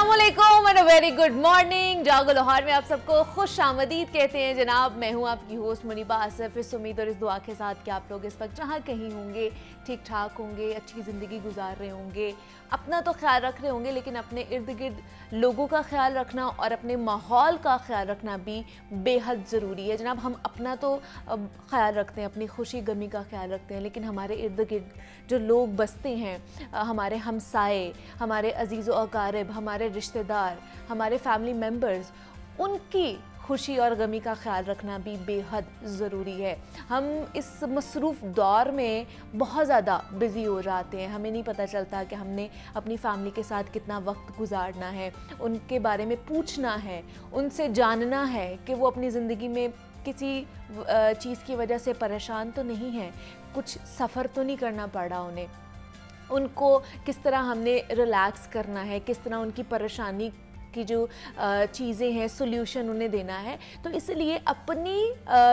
अस्सलामुअलैकुम and very good morning. जागो लाहौर में आप सबको खुश आमदीद कहते हैं जनाब। मैं हूं आपकी होस्ट मुनीबा आसिफ। इस उम्मीद और इस दुआ के साथ कि आप लोग इस वक्त जहां कहीं होंगे ठीक ठाक होंगे, अच्छी ज़िंदगी गुजार रहे होंगे, अपना तो ख्याल रख रहे होंगे, लेकिन अपने इर्द गिर्द लोगों का ख्याल रखना और अपने माहौल का ख्याल रखना भी बेहद ज़रूरी है जनाब। हम अपना तो ख्याल रखते हैं, अपनी खुशी गमी का ख्याल रखते हैं, लेकिन हमारे इर्द गिर्द जो लोग बसते हैं, हमारे हमसाए, हमारे अजीज़ व अकारिब, हमारे रिश्तेदार, हमारे फैमिली मेम्बर्स, उनकी खुशी और गमी का ख्याल रखना भी बेहद ज़रूरी है। हम इस मसरूफ़ दौर में बहुत ज़्यादा बिज़ी हो जाते हैं, हमें नहीं पता चलता कि हमने अपनी फैमिली के साथ कितना वक्त गुजारना है, उनके बारे में पूछना है, उनसे जानना है कि वो अपनी ज़िंदगी में किसी चीज़ की वजह से परेशान तो नहीं है, कुछ सफ़र तो नहीं करना पड़ रहा उन्हें, उनको किस तरह हमने रिलैक्स करना है, किस तरह उनकी परेशानी की जो चीज़ें हैं सोल्यूशन उन्हें देना है। तो इसलिए अपनी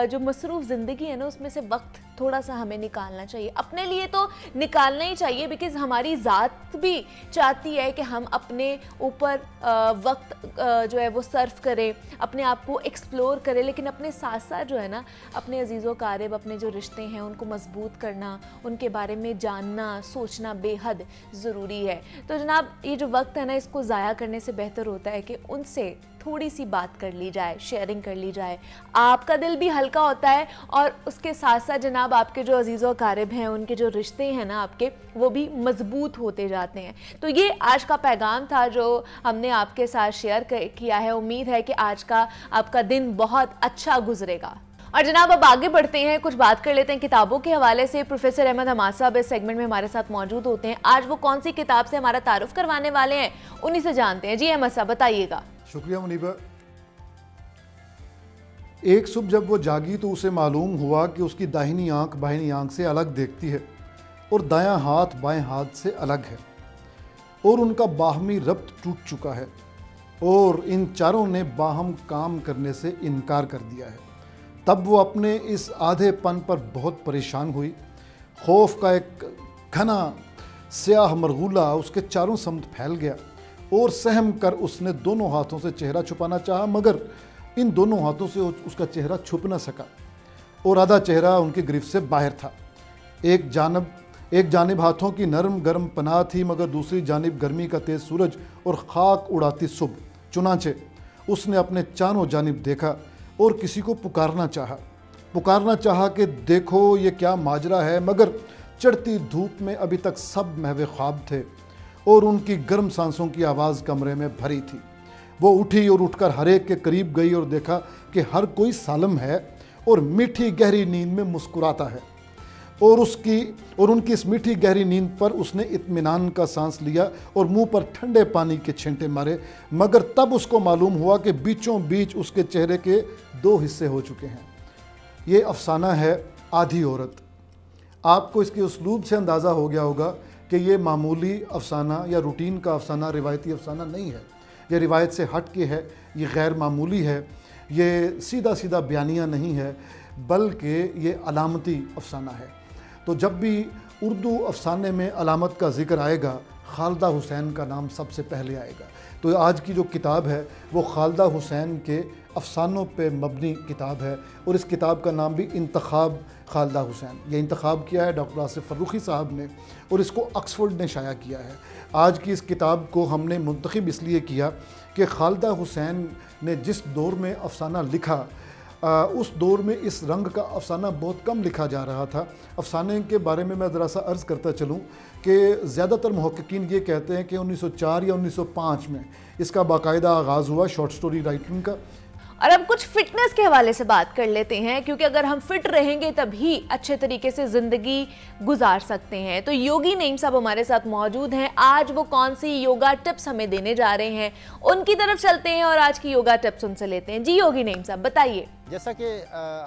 जो मसरूफ़ ज़िंदगी है ना, उसमें से वक्त थोड़ा सा हमें निकालना चाहिए। अपने लिए तो निकालना ही चाहिए, बिकॉज़ हमारी ज़ात भी चाहती है कि हम अपने ऊपर वक्त जो है वो सर्व करें, अपने आप को एक्सप्लोर करें, लेकिन अपने साथ साथ जो है ना अपने अजीज़ व क़ारिब, अपने जो रिश्ते हैं उनको मजबूत करना, उनके बारे में जानना सोचना बेहद ज़रूरी है। तो जनाब ये जो वक्त है ना, इसको ज़ाया करने से बेहतर होता है कि उनसे थोड़ी सी बात कर ली जाए, शेयरिंग कर ली जाए, आपका दिल भी हल्का होता है और उसके साथ साथ जनाब आपके जो अजीज़ व क़ारिब हैं, उनके जो रिश्ते हैं ना आपके, वो भी मजबूत होते जाते हैं। तो ये आज का पैगाम था जो हमने आपके साथ शेयर किया है। उम्मीद है कि आज का आपका दिन बहुत अच्छा गुजरेगा। और जनाब अब आगे बढ़ते हैं, कुछ बात कर लेते हैं किताबों के हवाले से। प्रोफेसर अहमद हमाद साहब इस सेगमेंट में हमारे साथ मौजूद होते हैं। आज वो कौन सी किताब से हमारा तारुफ करवाने वाले हैं, उन्हीं से जानते हैं। जी अहमद साहब बताइएगा। शुक्रिया मुनीबा। एक सुबह जब वो जागी तो उसे मालूम हुआ कि उसकी दाहिनी आंख बाहिनी आंख से अलग देखती है और दायां हाथ बाएं हाथ से अलग है और उनका बाहमी रब्त टूट चुका है और इन चारों ने बाहम काम करने से इनकार कर दिया है। तब वो अपने इस आधेपन पर बहुत परेशान हुई। खौफ का एक घना स्याह मरगूला उसके चारों समत फैल गया और सहम कर उसने दोनों हाथों से चेहरा छुपाना चाहा, मगर इन दोनों हाथों से उसका चेहरा छुप न सका और आधा चेहरा उनकी गिरफ्त से बाहर था। एक जानिब हाथों की नरम गर्म पनाह थी, मगर दूसरी जानिब गर्मी का तेज़ सूरज और खाक उड़ाती सुबह। चुनाचे उसने अपने चारों जानिब देखा और किसी को पुकारना चाहा कि देखो ये क्या माजरा है, मगर चढ़ती धूप में अभी तक सब महवे ख्वाब थे और उनकी गर्म सांसों की आवाज़ कमरे में भरी थी। वो उठी और उठकर हर एक के करीब गई और देखा कि हर कोई सालम है और मीठी गहरी नींद में मुस्कुराता है और उनकी इस मीठी गहरी नींद पर उसने इत्मीनान का सांस लिया और मुंह पर ठंडे पानी के छींटे मारे, मगर तब उसको मालूम हुआ कि बीचों बीच उसके चेहरे के दो हिस्से हो चुके हैं। ये अफसाना है आधी औरत। आपको इसके उसलूब से अंदाज़ा हो गया होगा कि ये मामूली अफसाना या रूटीन का अफसाना, रिवायती अफसाना नहीं है। ये रिवायत से हट के है, ये गैर मामूली है, ये सीधा सीधा बयानिया नहीं है, बल्कि ये अलामती अफसाना है। तो जब भी उर्दू अफसाने में अलामत का ज़िक्र आएगा, खालिदा हुसैन का नाम सबसे पहले आएगा। तो आज की जो किताब है वो खालिदा हुसैन के अफसानों पे मबनी किताब है और इस किताब का नाम भी इंतखाब खालिदा हुसैन। ये इंतखाब किया है डॉक्टर आसिफ फ़र्रुखी साहब ने और इसको ऑक्सफोर्ड ने शाया किया है। आज की इस किताब को हमने मुंतखब इसलिए किया कि खालिदा हुसैन ने जिस दौर में अफसाना लिखा, उस दौर में इस रंग का अफसाना बहुत कम लिखा जा रहा था। अफसाने के बारे में मैं ज़रा सा अर्ज़ करता चलूँ कि ज़्यादातर मुहक्किकीन ये कहते हैं कि 1904 या 1905 में इसका बाकायदा आगाज़ हुआ शॉर्ट स्टोरी राइटिंग का। और अब कुछ फिटनेस के हवाले से बात कर लेते हैं, क्योंकि अगर हम फिट रहेंगे तभी अच्छे तरीके से ज़िंदगी गुजार सकते हैं। तो योगी नईम साहब हमारे साथ मौजूद हैं। आज वो कौन सी योगा टिप्स हमें देने जा रहे हैं, उनकी तरफ चलते हैं और आज की योगा टिप्स उनसे लेते हैं। जी योगी नईम साहब बताइए। जैसा कि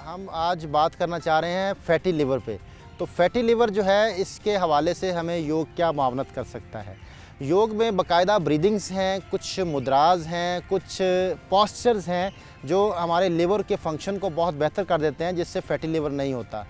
हम आज बात करना चाह रहे हैं फैटी लिवर पे, तो फैटी लिवर जो है इसके हवाले से हमें योग क्या मावनत कर सकता है। योग में बाकायदा ब्रीदिंग्स हैं, कुछ मुद्राज हैं, कुछ पॉस्चर्स हैं जो हमारे लिवर के फंक्शन को बहुत बेहतर कर देते हैं, जिससे फैटी लिवर नहीं होता।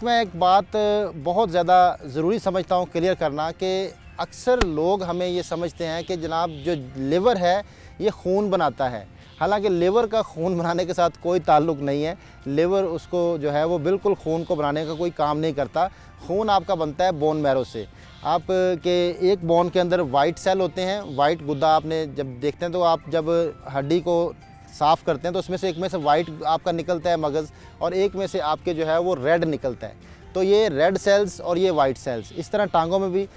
मैं एक बात बहुत ज़्यादा ज़रूरी समझता हूँ क्लियर करना कि अक्सर लोग हमें ये समझते हैं कि जनाब जो लिवर है ये खून बनाता है, हालांकि लिवर का खून बनाने के साथ कोई ताल्लुक़ नहीं है। लिवर उसको जो है वो बिल्कुल खून को बनाने का कोई काम नहीं करता। खून आपका बनता है बोन मैरो से। आप के एक बोन के अंदर वाइट सेल होते हैं, वाइट गुद्दा आपने जब देखते हैं तो आप जब हड्डी को साफ़ करते हैं तो उसमें से एक में से वाइट आपका निकलता है मगज़, और एक में से आपके जो है वो रेड निकलता है। तो ये रेड सेल्स और ये वाइट सेल्स, इस तरह टांगों में भी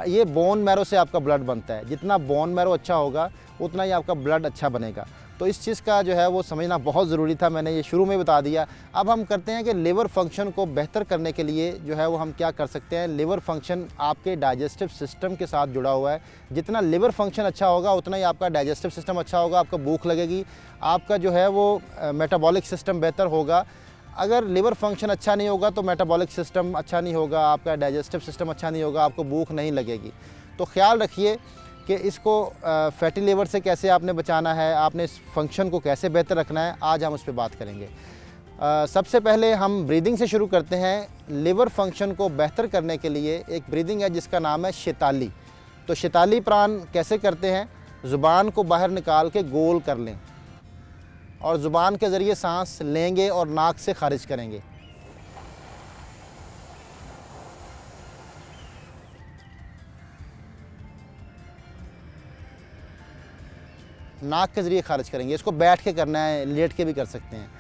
ये बोन मैरो से आपका ब्लड बनता है। जितना बोन मैरो अच्छा होगा उतना ही आपका ब्लड अच्छा बनेगा। तो इस चीज़ का जो है वो समझना बहुत ज़रूरी था, मैंने ये शुरू में बता दिया। अब हम करते हैं कि लिवर फंक्शन को बेहतर करने के लिए जो है वो हम क्या कर सकते हैं। लिवर फंक्शन आपके डाइजेस्टिव सिस्टम के साथ जुड़ा हुआ है। जितना लिवर फंक्शन अच्छा होगा उतना ही आपका डाइजेस्टिव सिस्टम अच्छा होगा, आपको भूख लगेगी, आपका जो है वो मेटाबॉलिक सिस्टम बेहतर होगा। अगर लिवर फंक्शन अच्छा नहीं होगा तो मेटाबॉलिक सिस्टम अच्छा नहीं होगा, आपका डाइजेस्टिव सिस्टम अच्छा नहीं होगा, आपको भूख नहीं लगेगी। तो ख्याल रखिए कि इसको फैटी लिवर से कैसे आपने बचाना है, आपने इस फंक्शन को कैसे बेहतर रखना है, आज हम उस पर बात करेंगे। सबसे पहले हम ब्रीदिंग से शुरू करते हैं। लिवर फंक्शन को बेहतर करने के लिए एक ब्रीदिंग है जिसका नाम है शैताली। तो शैताली प्राण कैसे करते हैं, ज़ुबान को बाहर निकाल के गोल कर लें और ज़ुबान के ज़रिए सांस लेंगे और नाक से खारिज करेंगे। नाक के ज़रिए खारिज करेंगे। इसको बैठ के करना है, लेट के भी कर सकते हैं।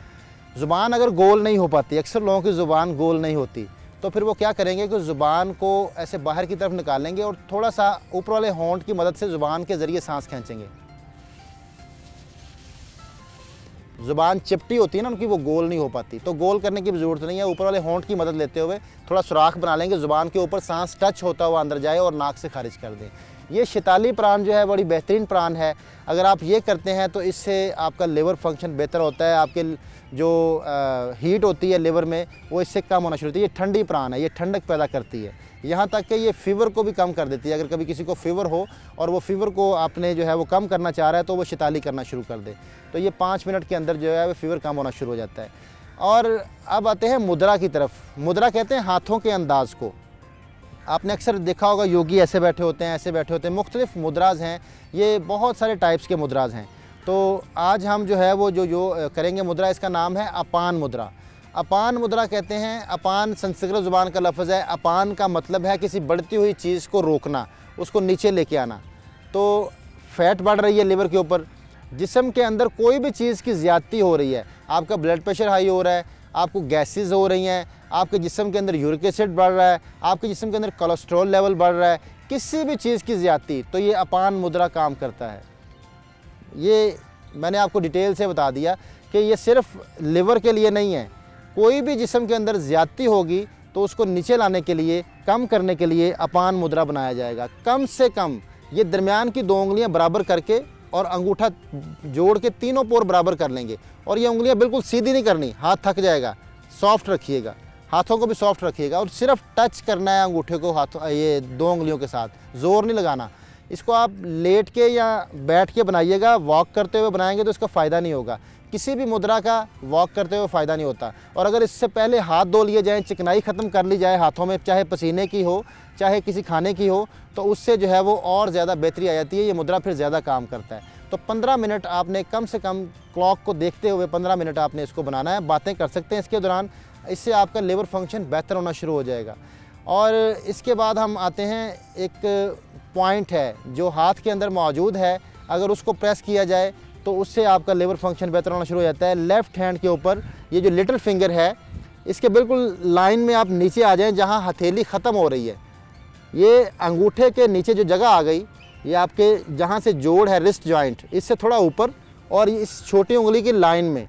ज़ुबान अगर गोल नहीं हो पाती, अक्सर लोगों की ज़ुबान गोल नहीं होती, तो फिर वो क्या करेंगे कि ज़ुबान को ऐसे बाहर की तरफ निकालेंगे और थोड़ा सा ऊपर वाले होंठ की मदद से ज़ुबान के ज़रिए सांस खींचेंगे। ज़ुबान चिपटी होती है ना उनकी, वो गोल नहीं हो पाती, तो गोल करने की ज़रूरत नहीं है। ऊपर वाले होंठ की मदद लेते हुए थोड़ा सुराख बना लेंगे, ज़ुबान के ऊपर सांस टच होता हुआ अंदर जाए और नाक से खारिज कर दें। ये शैताली प्राण जो है बड़ी बेहतरीन प्राण है। अगर आप ये करते हैं तो इससे आपका लिवर फंक्शन बेहतर होता है। आपके जो हीट होती है लिवर में वो इससे कम होना शुरू होती है। ये ठंडी प्राण है, ये ठंडक पैदा करती है, यहाँ तक कि ये फ़ीवर को भी कम कर देती है। अगर कभी किसी को फ़ीवर हो और वो फ़ीवर को आपने जो है वो कम करना चाह रहा है तो वो शैताली करना शुरू कर दे, तो ये 5 मिनट के अंदर जो है वो फ़ीवर कम होना शुरू हो जाता है। और अब आते हैं मुद्रा की तरफ। मुद्रा कहते हैं हाथों के अंदाज़ को। आपने अक्सर देखा होगा योगी ऐसे बैठे होते हैं, ऐसे बैठे होते हैं। मुख्तलिफ मुद्राज हैं, ये बहुत सारे टाइप्स के मुद्राज हैं। तो आज हम जो है वो जो करेंगे मुद्रा, इसका नाम है अपान मुद्रा। अपान मुद्रा कहते हैं, अपान संस्कृत ज़ुबान का लफ्ज़ है। अपान का मतलब है किसी बढ़ती हुई चीज़ को रोकना, उसको नीचे लेके आना। तो फैट बढ़ रही है लिवर के ऊपर, जिस्म के अंदर कोई भी चीज़ की ज़्यादती हो रही है, आपका ब्लड प्रेशर हाई हो रहा है, आपको गैसेस हो रही हैं, आपके जिस्म के अंदर यूरिक एसिड बढ़ रहा है, आपके जिस्म के अंदर कोलेस्ट्रॉल लेवल बढ़ रहा है, किसी भी चीज़ की ज़्यादती, तो ये अपान मुद्रा काम करता है। ये मैंने आपको डिटेल से बता दिया कि ये सिर्फ लिवर के लिए नहीं है। कोई भी जिस्म के अंदर ज़्यादती होगी तो उसको नीचे लाने के लिए, कम करने के लिए अपान मुद्रा बनाया जाएगा। कम से कम ये दरमियान की 2 उंगलियां बराबर करके और अंगूठा जोड़ के तीनों पोर बराबर कर लेंगे। और ये उंगलियां बिल्कुल सीधी नहीं करनी, हाथ थक जाएगा, सॉफ्ट रखिएगा, हाथों को भी सॉफ्ट रखिएगा और सिर्फ टच करना है अंगूठे को हाथों, ये 2 उंगलियों के साथ, ज़ोर नहीं लगाना। इसको आप लेट के या बैठ के बनाइएगा, वॉक करते हुए बनाएंगे तो इसका फ़ायदा नहीं होगा। किसी भी मुद्रा का वॉक करते हुए फ़ायदा नहीं होता। और अगर इससे पहले हाथ धो लिए जाएँ, चिकनाई ख़त्म कर ली जाए हाथों में, चाहे पसीने की हो चाहे किसी खाने की हो, तो उससे जो है वो और ज़्यादा बेहतरी आ जाती है। ये मुद्रा फिर ज़्यादा काम करता है। तो 15 मिनट आपने कम से कम क्लॉक को देखते हुए 15 मिनट आपने इसको बनाना है। बातें कर सकते हैं इसके दौरान, इससे आपका लिवर फंक्शन बेहतर होना शुरू हो जाएगा। और इसके बाद हम आते हैं, एक पॉइंट है जो हाथ के अंदर मौजूद है, अगर उसको प्रेस किया जाए तो उससे आपका लिवर फंक्शन बेहतर होना शुरू हो जाता है। लेफ़्ट हैंड के ऊपर ये जो लिटिल फिंगर है, इसके बिल्कुल लाइन में आप नीचे आ जाएं जहां हथेली ख़त्म हो रही है। ये अंगूठे के नीचे जो जगह आ गई, ये आपके जहां से जोड़ है रिस्ट जॉइंट, इससे थोड़ा ऊपर और इस छोटी उंगली की लाइन में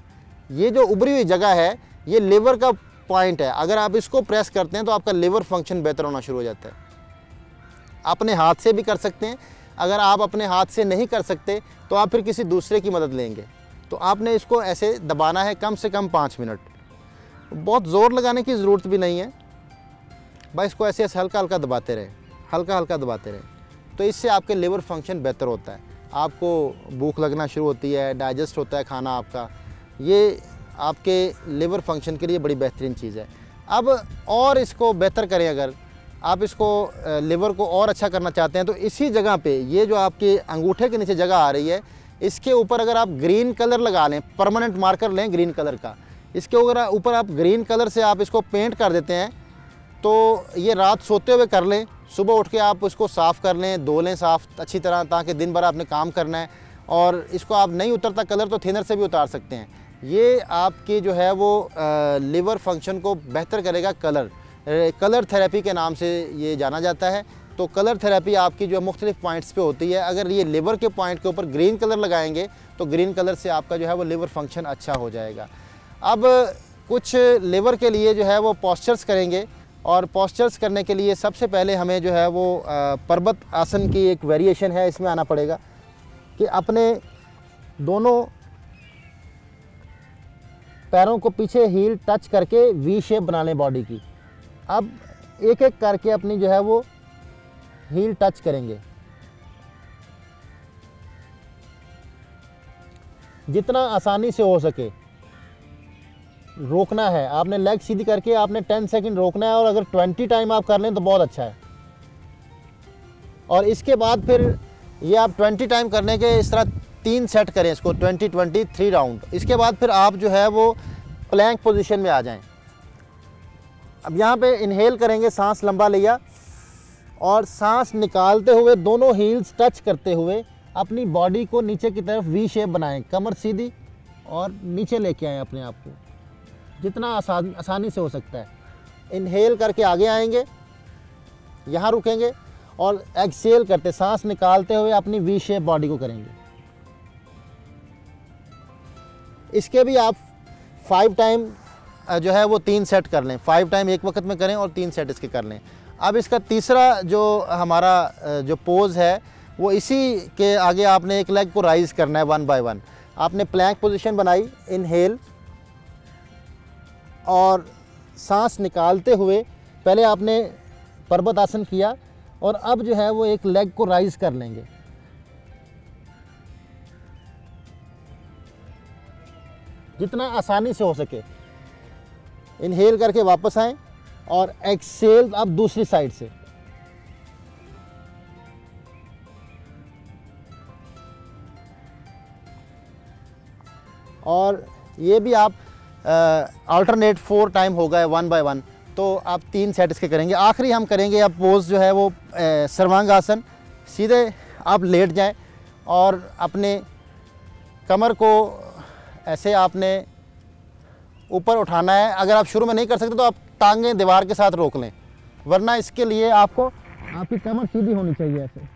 ये जो उभरी हुई जगह है, ये लिवर का पॉइंट है। अगर आप इसको प्रेस करते हैं तो आपका लिवर फंक्शन बेहतर होना शुरू हो जाता है। अपने हाथ से भी कर सकते हैं। अगर आप अपने हाथ से नहीं कर सकते तो आप फिर किसी दूसरे की मदद लेंगे। तो आपने इसको ऐसे दबाना है कम से कम 5 मिनट। बहुत ज़ोर लगाने की ज़रूरत भी नहीं है, बस इसको ऐसे ऐसे हल्का हल्का दबाते रहें, हल्का हल्का दबाते रहें। तो इससे आपके लिवर फंक्शन बेहतर होता है, आपको भूख लगना शुरू होती है, डाइजेस्ट होता है खाना आपका। ये आपके लिवर फंक्शन के लिए बड़ी बेहतरीन चीज़ है। अब और इसको बेहतर करें, अगर आप इसको लिवर को और अच्छा करना चाहते हैं तो इसी जगह पे ये जो आपके अंगूठे के नीचे जगह आ रही है, इसके ऊपर अगर आप ग्रीन कलर लगा लें, परमानेंट मार्कर लें ग्रीन कलर का, इसके ऊपर आप ग्रीन कलर से आप इसको पेंट कर देते हैं तो ये रात सोते हुए कर लें, सुबह उठ के आप उसको साफ़ कर लें, धो लें साफ़ अच्छी तरह, ताकि दिन भर आपने काम करना है और इसको आप नहीं उतरता कलर तो थिनर से भी उतार सकते हैं। ये आपकी जो है वो लिवर फंक्शन को बेहतर करेगा। कलर थेरेपी के नाम से ये जाना जाता है। तो कलर थेरेपी आपकी जो मुख्तलिफ पॉइंट्स पे होती है। अगर ये लिवर के पॉइंट के ऊपर ग्रीन कलर लगाएंगे तो ग्रीन कलर से आपका जो है वो लिवर फंक्शन अच्छा हो जाएगा। अब कुछ लिवर के लिए जो है वो पोस्चर्स करेंगे और पोस्चर्स करने के लिए सबसे पहले हमें जो है वो पर्वत आसन की एक वेरिएशन है, इसमें आना पड़ेगा कि अपने दोनों पैरों को पीछे हील टच करके वी शेप बना लें बॉडी की। अब एक एक करके अपनी जो है वो हील टच करेंगे, जितना आसानी से हो सके रोकना है। आपने लेग सीधी करके आपने 10 सेकंड रोकना है और अगर 20 टाइम आप कर लें तो बहुत अच्छा है। और इसके बाद फिर ये आप 20 टाइम करने के इस तरह 3 सेट करें इसको, 20-20 3 राउंड। इसके बाद फिर आप जो है वो प्लैंक पोजीशन में आ जाएं। अब यहाँ पे इनहेल करेंगे, सांस लंबा लिया और सांस निकालते हुए दोनों हील्स टच करते हुए अपनी बॉडी को नीचे की तरफ वी शेप बनाएं, कमर सीधी और नीचे लेके आएँ अपने आप को, जितना आसानी से हो सकता है। इनहेल करके आगे आएंगे, यहाँ रुकेंगे और एक्सहेल करते सांस निकालते हुए अपनी वी शेप बॉडी को करेंगे। इसके भी आप 5 टाइम जो है वो 3 सेट कर लें, 5 टाइम एक वक्त में करें और 3 सेट इसके कर लें। अब इसका तीसरा जो हमारा जो पोज है वो इसी के आगे आपने एक लेग को राइज करना है 1 बाय 1। आपने प्लैंक पोजीशन बनाई, इनहेल और सांस निकालते हुए पहले आपने पर्वत आसन किया और अब जो है वो एक लेग को राइज कर लेंगे। जितना आसानी से हो सके इनहेल करके वापस आएं और एक्सहेल अब दूसरी साइड से। और ये भी आप अल्टरनेट 4 टाइम होगा 1 बाय 1, तो आप 3 सेट इसके करेंगे। आखिरी हम करेंगे अब पोज जो है वो सर्वांग आसन। सीधे आप लेट जाएं और अपने कमर को ऐसे आपने ऊपर उठाना है। अगर आप शुरू में नहीं कर सकते तो आप टांगें दीवार के साथ रोक लें, वरना इसके लिए आपको आपकी कमर सीधी होनी चाहिए ऐसे।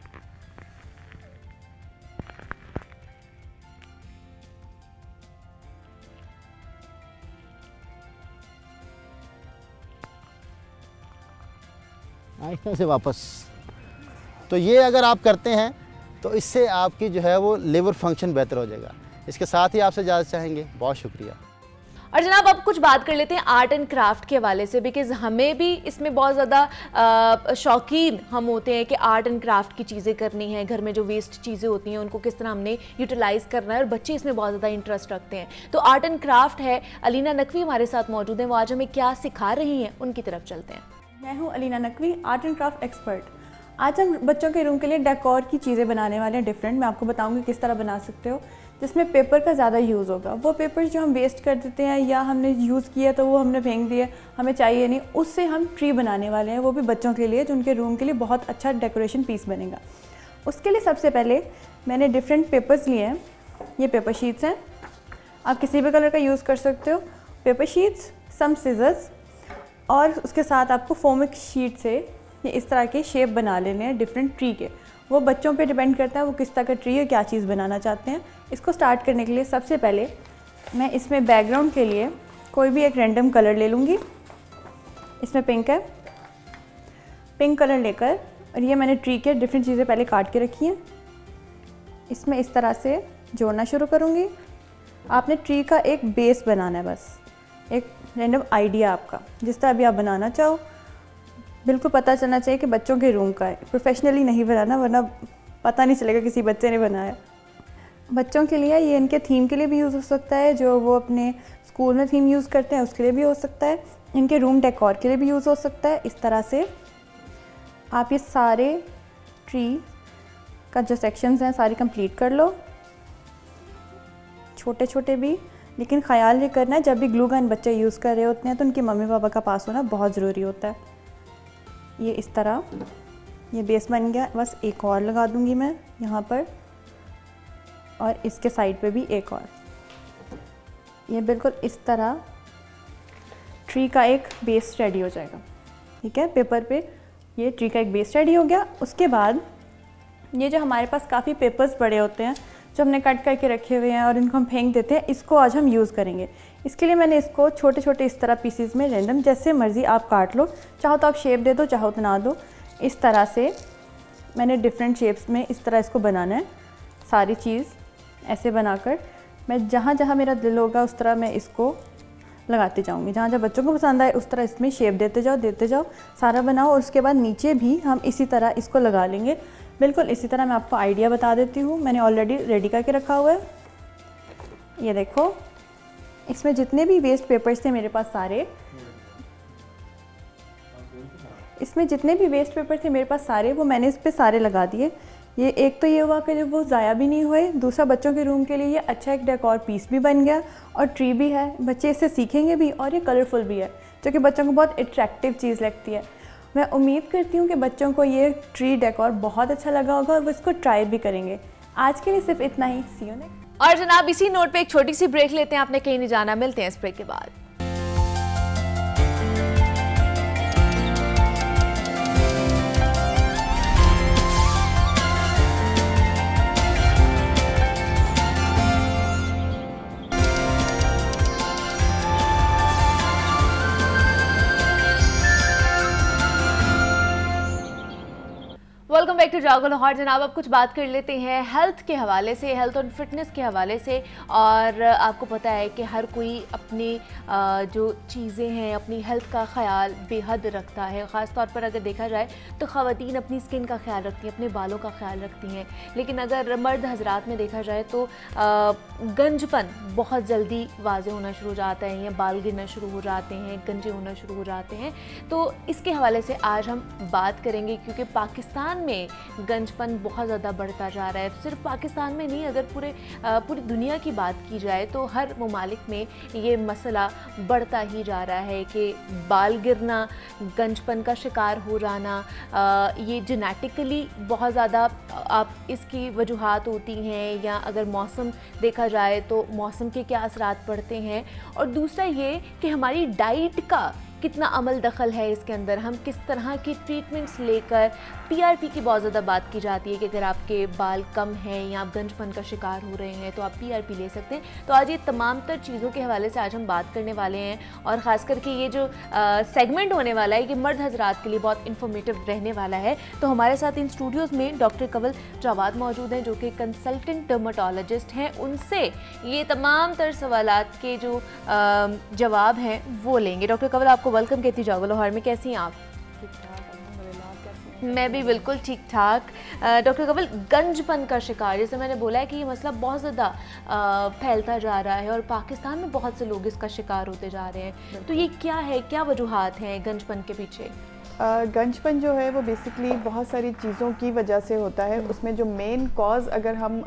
आहिस्ता से वापस। तो ये अगर आप करते हैं तो इससे आपकी जो है वो लिवर फंक्शन बेहतर हो जाएगा। इसके साथ ही आपसे इजाज़त चाहेंगे। बहुत शुक्रिया। और जनाब अब कुछ बात कर लेते हैं आर्ट एंड क्राफ्ट के हवाले से, बिकॉज हमें भी इसमें बहुत ज़्यादा शौकीन हम होते हैं कि आर्ट एंड क्राफ्ट की चीज़ें करनी है। घर में जो वेस्ट चीज़ें होती हैं उनको किस तरह हमने यूटिलाइज़ करना है और बच्चे इसमें बहुत ज़्यादा इंटरेस्ट रखते हैं। तो आर्ट एंड क्राफ्ट है, अलीना नकवी हमारे साथ मौजूद हैं, वो आज हमें क्या सिखा रही हैं उनकी तरफ चलते हैं। मैं हूँ Alina Naqvi, art and craft expert. आज हम बच्चों के रूम के लिए डेकोर की चीज़ें बनाने वाले हैं डिफरेंट। मैं आपको बताऊंगी किस तरह बना सकते हो, जिसमें पेपर का ज़्यादा यूज़ होगा। वो पेपर जो हम वेस्ट कर देते हैं या हमने यूज़ किया तो वो हमने फेंक दिया, हमें चाहिए नहीं, उससे हम ट्री बनाने वाले हैं, वो भी बच्चों के लिए, जो उनके रूम के लिए बहुत अच्छा डेकोरेशन पीस बनेगा। उसके लिए सबसे पहले मैंने डिफरेंट पेपर्स लिए हैं। ये पेपर शीट्स हैं, आप किसी भी कलर का यूज़ कर सकते हो। पेपर शीट्स, सम सीजर्स और उसके साथ आपको फोमिक शीट से ये इस तरह के शेप बना लेने हैं डिफरेंट ट्री के। वो बच्चों पे डिपेंड करता है वो किस तरह का ट्री है, क्या चीज़ बनाना चाहते हैं। इसको स्टार्ट करने के लिए सबसे पहले मैं इसमें बैकग्राउंड के लिए कोई भी एक रैंडम कलर ले लूँगी। इसमें पिंक है, पिंक कलर लेकर और ये मैंने ट्री के डिफरेंट चीज़ें पहले काट के रखी हैं, इसमें इस तरह से जोड़ना शुरू करूँगी। आपने ट्री का एक बेस बनाना है, बस एक रैंडम आइडिया आपका जिस तरह भी आप बनाना चाहो। बिल्कुल पता चलना चाहिए कि बच्चों के रूम का है, प्रोफेशनली नहीं बनाना, वरना पता नहीं चलेगा किसी बच्चे ने बनाया। बच्चों के लिए ये इनके थीम के लिए भी यूज़ हो सकता है, जो वो अपने स्कूल में थीम यूज़ करते हैं उसके लिए भी हो सकता है, इनके रूम डेकोर के लिए भी यूज़ हो सकता है। इस तरह से आप ये सारे ट्री का जो सेक्शंस हैं सारे कंप्लीट कर लो, छोटे छोटे भी। लेकिन ख्याल ये करना है जब भी ग्लू गन बच्चे यूज़ कर रहे होते हैं तो उनके मम्मी पापा का पास होना बहुत ज़रूरी होता है। ये इस तरह ये बेस बन गया, बस एक और लगा दूंगी मैं यहाँ पर और इसके साइड पे भी एक और। ये बिल्कुल इस तरह ट्री का एक बेस रेडी हो जाएगा। ठीक है, पेपर पे ये ट्री का एक बेस रेडी हो गया। उसके बाद ये जो हमारे पास काफ़ी पेपर्स पड़े होते हैं जो हमने कट करके रखे हुए हैं और इनको हम फेंक देते हैं, इसको आज हम यूज़ करेंगे। इसके लिए मैंने इसको छोटे छोटे इस तरह पीसीज में रैंडम जैसे मर्ज़ी आप काट लो, चाहो तो आप शेप दे दो, चाहो तो ना दो। इस तरह से मैंने डिफरेंट शेप्स में इस तरह इसको बनाना है। सारी चीज़ ऐसे बनाकर मैं जहाँ जहाँ मेरा दिल होगा उस तरह मैं इसको लगाती जाऊँगी। जहाँ जहाँ बच्चों को पसंद आए उस तरह इसमें शेप देते जाओ, सारा बनाओ। और उसके बाद नीचे भी हम इसी तरह इसको लगा लेंगे। बिल्कुल इसी तरह मैं आपको आइडिया बता देती हूँ, मैंने ऑलरेडी रेडी करके रखा हुआ है। ये देखो, इसमें जितने भी वेस्ट पेपर्स थे मेरे पास सारे, वो मैंने इस पर सारे लगा दिए। ये एक तो ये हुआ कि जब वो ज़ाया भी नहीं हुए, दूसरा बच्चों के रूम के लिए ये अच्छा एक डेकोर पीस भी बन गया और ट्री भी है, बच्चे इससे सीखेंगे भी और ये कलरफुल भी है जो कि बच्चों को बहुत अट्रैक्टिव चीज़ लगती है। मैं उम्मीद करती हूँ कि बच्चों को ये ट्री डेकोर बहुत अच्छा लगा होगा और वो इसको ट्राई भी करेंगे। आज के लिए सिर्फ इतना ही। सी यू नेक्स्ट। और जनाब इसी नोट पे एक छोटी सी ब्रेक लेते हैं, आपने कहीं नहीं जाना, मिलते हैं इस ब्रेक के बाद। वेलकम बैक टू जागो लाहौर। जनाब अब कुछ बात कर लेते हैं हेल्थ के हवाले से, हेल्थ और फिटनेस के हवाले से। और आपको पता है कि हर कोई अपनी जो चीज़ें हैं, अपनी हेल्थ का ख्याल बेहद रखता है। ख़ास तौर पर अगर देखा जाए तो ख़वातीन अपनी स्किन का ख्याल रखती हैं, अपने बालों का ख्याल रखती हैं। लेकिन अगर मर्द हजरात में देखा जाए तो गंजपन बहुत जल्दी वाज़े होना शुरू हो जाता है, या बाल गिरना शुरू हो जाते हैं, गंजे होना शुरू हो जाते हैं। तो इसके हवाले से आज हम बात करेंगे, क्योंकि पाकिस्तान में गंजपन बहुत ज़्यादा बढ़ता जा रहा है। सिर्फ पाकिस्तान में नहीं, अगर पूरी दुनिया की बात की जाए तो हर ममालिक में ये मसला बढ़ता ही जा रहा है कि बाल गिरना, गंजपन का शिकार हो जाना, ये जेनेटिकली बहुत ज़्यादा आप इसकी वजूहात होती हैं। या अगर मौसम देखा जाए तो मौसम के क्या असरात पड़ते हैं, और दूसरा ये कि हमारी डाइट का कितना अमल दखल है इसके अंदर, हम किस तरह की ट्रीटमेंट्स लेकर। पीआरपी की बहुत ज़्यादा बात की जाती है कि अगर आपके बाल कम हैं या आप गंजपन का शिकार हो रहे हैं तो आप पीआरपी ले सकते हैं। तो आज ये तमाम तर चीज़ों के हवाले से आज हम बात करने वाले हैं, और ख़ास करके ये जो सेगमेंट होने वाला है कि मर्द हजरात के लिए बहुत इन्फॉर्मेटिव रहने वाला है। तो हमारे साथ इन स्टूडियोज़ में डॉक्टर कवल जावाद मौजूद हैं जो कि कंसल्टेंट डर्माटोलॉजिस्ट हैं। उनसे ये तमाम तर सवालात के जो जवाब हैं वो लेंगे। डॉक्टर कवल, आपको वेलकम कहती जागो लाहौर में। कैसी हैं आप? ठीक ठाक, अल्हम्दुलिल्लाह। कैसी हैं? मैं भी बिल्कुल ठीक ठाक। डॉक्टर कवल, गंजपन का शिकार, जैसे मैंने बोला है कि ये मसला बहुत ज़्यादा फैलता जा रहा है और पाकिस्तान में बहुत से लोग इसका शिकार होते जा रहे हैं। तो ये क्या है, क्या वजूहात हैं गंजपन के पीछे? गंजपन जो है वो बेसिकली बहुत सारी चीज़ों की वजह से होता है। उसमें जो मेन कॉज अगर हम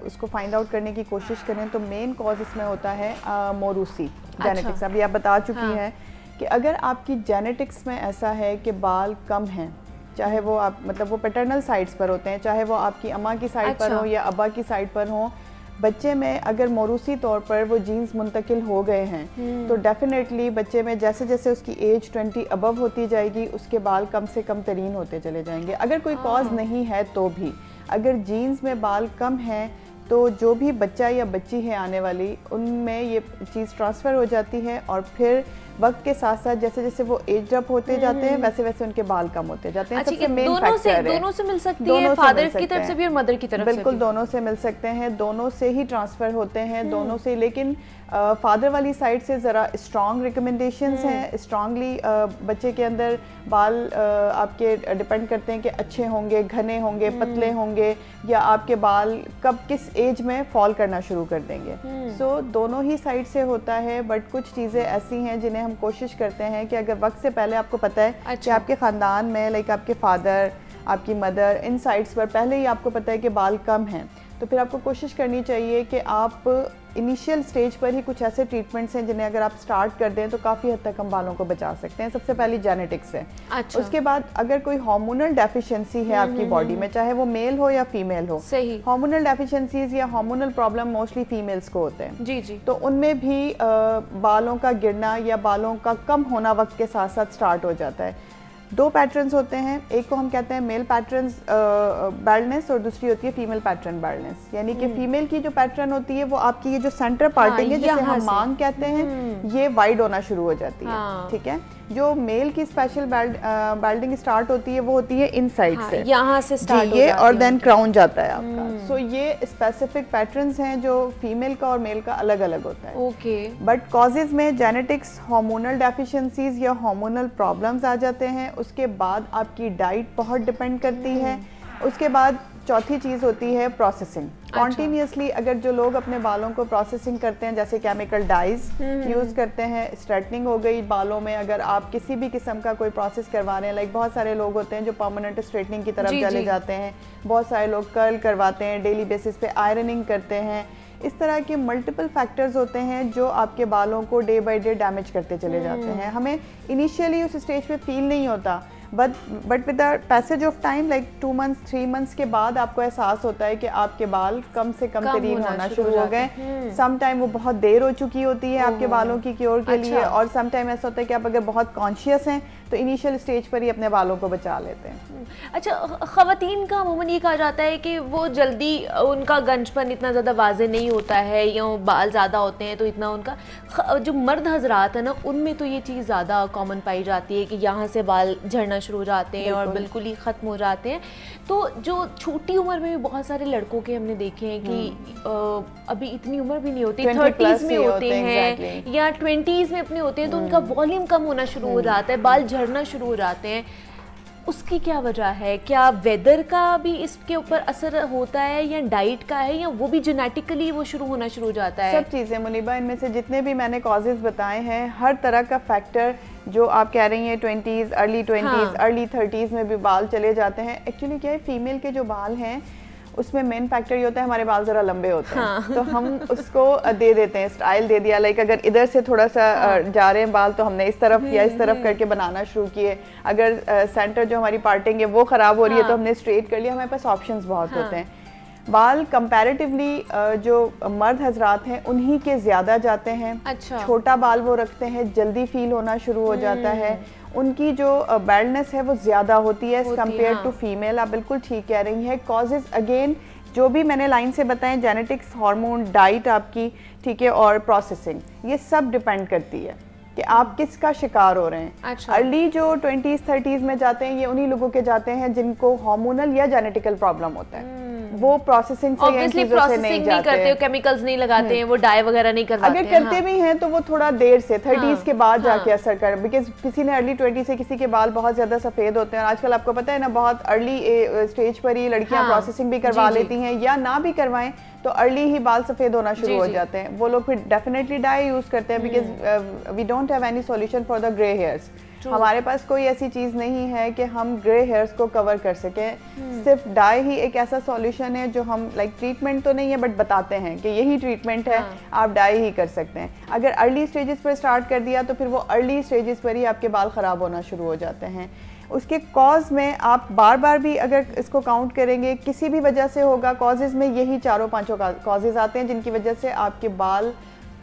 उसको फाइंड आउट करने की कोशिश करें तो मेन कॉज इसमें होता है मोरूसी, जेनेटिक्स। अभी आप बता चुकी हैं कि अगर आपकी जेनेटिक्स में ऐसा है कि बाल कम हैं, चाहे वो आप मतलब वो पैटर्नल साइड्स पर होते हैं, चाहे वो आपकी अम्मा की साइड पर हो या अब्बा की साइड पर हो, बच्चे में अगर मोरूसी तौर पर वो जीन्स मुंतकिल हो गए हैं तो डेफिनेटली बच्चे में जैसे जैसे उसकी एज 20 अबव होती जाएगी उसके बाल कम से कम तरीन होते चले जाएंगे। अगर कोई कॉज नहीं है तो भी, अगर जीन्स में बाल कम हैं तो जो भी बच्चा या बच्ची है आने वाली, उनमें ये चीज़ ट्रांसफ़र हो जाती है और फिर वक्त के साथ साथ जैसे जैसे वो एज अप होते जाते हैं वैसे वैसे उनके बाल कम होते जाते हैं। सबसे मेन फैक्टर है दोनों से मिल सकती है, फादर की तरफ से भी और मदर की तरफ से। बिल्कुल दोनों से मिल सकते हैं, दोनों से ही ट्रांसफ़र होते हैं, दोनों से। लेकिन फादर वाली साइड से ज़रा स्ट्रॉन्ग रिकमेंडेशंस हैं। स्ट्रांगली बच्चे के अंदर बाल आपके डिपेंड करते हैं कि अच्छे होंगे, घने होंगे, पतले होंगे, या आपके बाल कब किस एज में फॉल करना शुरू कर देंगे। सो दोनों ही साइड से होता है। बट कुछ चीज़ें ऐसी हैं जिन्हें हम हम कोशिश करते हैं कि अगर वक्त से पहले आपको पता है कि आपके ख़ानदान में लाइक आपके फादर, आपकी मदर, इन साइड्स पर पहले ही आपको पता है कि बाल कम हैं, तो फिर आपको कोशिश करनी चाहिए कि आप इनिशियल स्टेज पर ही कुछ ऐसे ट्रीटमेंट्स हैं जिन्हें अगर आप स्टार्ट कर दें तो काफ़ी हद तक हम बालों को बचा सकते हैं। सबसे पहली जेनेटिक्स है। अच्छा। उसके बाद अगर कोई हार्मोनल डेफिशिएंसी है आपकी बॉडी में, चाहे वो मेल हो या फीमेल हो, सही। हार्मोनल डेफिशिएंसीज या हार्मोनल प्रॉब्लम मोस्टली फीमेल्स को होते हैं। जी जी। तो उनमें भी बालों का गिरना या बालों का कम होना वक्त के साथ साथ स्टार्ट हो जाता है। दो पैटर्न्स होते हैं, एक को हम कहते हैं मेल पैटर्न्स बाल्डनेस और दूसरी होती है फीमेल पैटर्न बाल्डनेस। यानी कि फीमेल की जो पैटर्न होती है वो आपकी ये जो सेंटर पार्टिंग है जिसे हम मांग कहते हैं, ये वाइड होना शुरू हो जाती है। ठीक है। जो मेल की स्पेशल बाल्डिंग स्टार्ट होती है वो होती है इनसाइड से, यहाँ से स्टार्ट ये और देन क्राउन जाता है आपका। सो ये स्पेसिफिक पैटर्न्स हैं जो फीमेल का और मेल का अलग अलग होता है। ओके। बट कॉजेज में जेनेटिक्स, हार्मोनल डेफिशिएंसीज या हार्मोनल प्रॉब्लम्स आ जाते हैं। उसके बाद आपकी डाइट बहुत डिपेंड करती है। उसके बाद चौथी चीज़ होती है प्रोसेसिंग। कॉन्टीन्यूसली अगर जो लोग अपने बालों को प्रोसेसिंग करते हैं, जैसे केमिकल डाइज यूज़ करते हैं, स्ट्रेटनिंग हो गई बालों में, अगर आप किसी भी किस्म का कोई प्रोसेस करवा रहे हैं, लाइक बहुत सारे लोग होते हैं जो परमानेंट स्ट्रेटनिंग की तरफ चले जाते हैं, बहुत सारे लोग कर्ल करवाते हैं, डेली बेसिस पे आयरनिंग करते हैं। इस तरह के मल्टीपल फैक्टर्स होते हैं जो आपके बालों को डे बाय डे डैमेज करते चले जाते हैं। हमें इनिशियली उस स्टेज पे फील नहीं होता, but with the passage of time, like 2 months 3 months के बाद आपको एहसास होता है कि आपके बाल कम से कम तरीन होना शुरू हो गए। सम टाइम वो बहुत देर हो चुकी होती है आपके बालों की क्योर के लिए, और सम टाइम ऐसा होता है कि आप अगर बहुत कॉन्शियस हैं तो इनिशियल स्टेज पर ही अपने बालों को बचा लेते हैं। अच्छा, ख़वातीन का अमूमन ये कहा जाता है कि वो जल्दी उनका गंजपन इतना ज़्यादा वाज़े नहीं होता है, या बाल ज़्यादा होते हैं तो इतना उनका, जो मर्द हजरात है ना उनमें तो ये चीज़ ज़्यादा कॉमन पाई जाती है कि यहाँ से बाल झड़ना शुरू हो जाते हैं और बिल्कुल ही ख़त्म हो जाते हैं। तो जो छोटी उम्र में भी बहुत सारे लड़कों के हमने देखे हैं कि अभी इतनी उम्र भी नहीं होती, 30s में होते हैं या 20s में अपने होते हैं, तो उनका वॉल्यूम कम होना शुरू हो जाता है, बाल झड़ना शुरू हो जाते हैं। उसकी क्या वजह है? क्या वेदर का भी इसके ऊपर असर होता है, या डाइट का है, या वो भी जेनेटिकली वो शुरू होना शुरू हो जाता है? सब चीज़ें मुनीबा, इनमें से जितने भी मैंने कॉजेज़ बताए हैं, हर तरह का फैक्टर जो आप कह रही हैं 20s, early 20s, early 30s में भी बाल चले जाते हैं। एक्चुअली क्या है, फीमेल के जो बाल हैं उसमें मेन फैक्टर ये होता है हमारे बाल ज़रा लंबे होते हैं, तो हम उसको दे देते हैं, स्टाइल दे दिया, लाइक अगर इधर से थोड़ा सा जा रहे हैं बाल तो हमने इस तरफ या इस तरफ करके बनाना शुरू किए। अगर सेंटर जो हमारी पार्टिंग है वो ख़राब हो रही है तो हमने स्ट्रेट कर लिया। हमारे पास ऑप्शंस बहुत होते हैं। बाल कंपैरेटिवली जो मर्द हजरात हैं उन्हीं के ज़्यादा जाते हैं। अच्छा। छोटा बाल वो रखते हैं, जल्दी फील होना शुरू हो जाता है, उनकी जो बाल्डनेस है वो ज़्यादा होती है एज कम्पेयर टू फीमेल। आप बिल्कुल ठीक कह रही हैं। कॉजेज़ अगेन जो भी मैंने लाइन से बताएं, जेनेटिक्स, हार्मोन, डाइट आपकी, ठीक है, और प्रोसेसिंग, ये सब डिपेंड करती है कि आप किसका शिकार हो रहे हैं। अच्छा। अर्ली जो 20s 30s में जाते हैं ये उन्हीं लोगों के जाते हैं जिनको हार्मोनल या जेनेटिकल प्रॉब्लम होता है। वो प्रोसेसिंग से या चीजों से नहीं जाते हैं, केमिकल्स नहीं लगाते हैं, वो डाई वगैरह नहीं करवाते हैं। अगर करते भी हैं तो वो थोड़ा देर से 30s के बाद जाके असर कर, बिकॉज किसी ने अर्ली 20 से किसी के बाल बहुत ज्यादा सफेद होते हैं, और आजकल आपको पता है ना बहुत अर्ली स्टेज पर ही लड़कियां प्रोसेसिंग भी करवा लेती हैं, या ना भी करवाएं तो अर्ली ही बाल सफेद होना शुरू हो जाते हैं। वो लोग फिर डेफिनेटली डाई यूज करते हैं, because we don't have any solution for the grey hairs. हमारे पास कोई ऐसी चीज़ नहीं है कि हम ग्रे हेयर्स को कवर कर सकें। सिर्फ डाई ही एक ऐसा सॉल्यूशन है जो हम लाइक ट्रीटमेंट तो नहीं है बट बताते हैं कि यही ट्रीटमेंट है, आप डाई ही कर सकते हैं। अगर अर्ली स्टेजेस पर स्टार्ट कर दिया तो फिर वो अर्ली स्टेजेस पर ही आपके बाल ख़राब होना शुरू हो जाते हैं। उसके कॉज में आप बार बार भी अगर इसको काउंट करेंगे किसी भी वजह से होगा, कॉजेज़ में यही 4-5 कॉजेज़ आते हैं जिनकी वजह से आपके बाल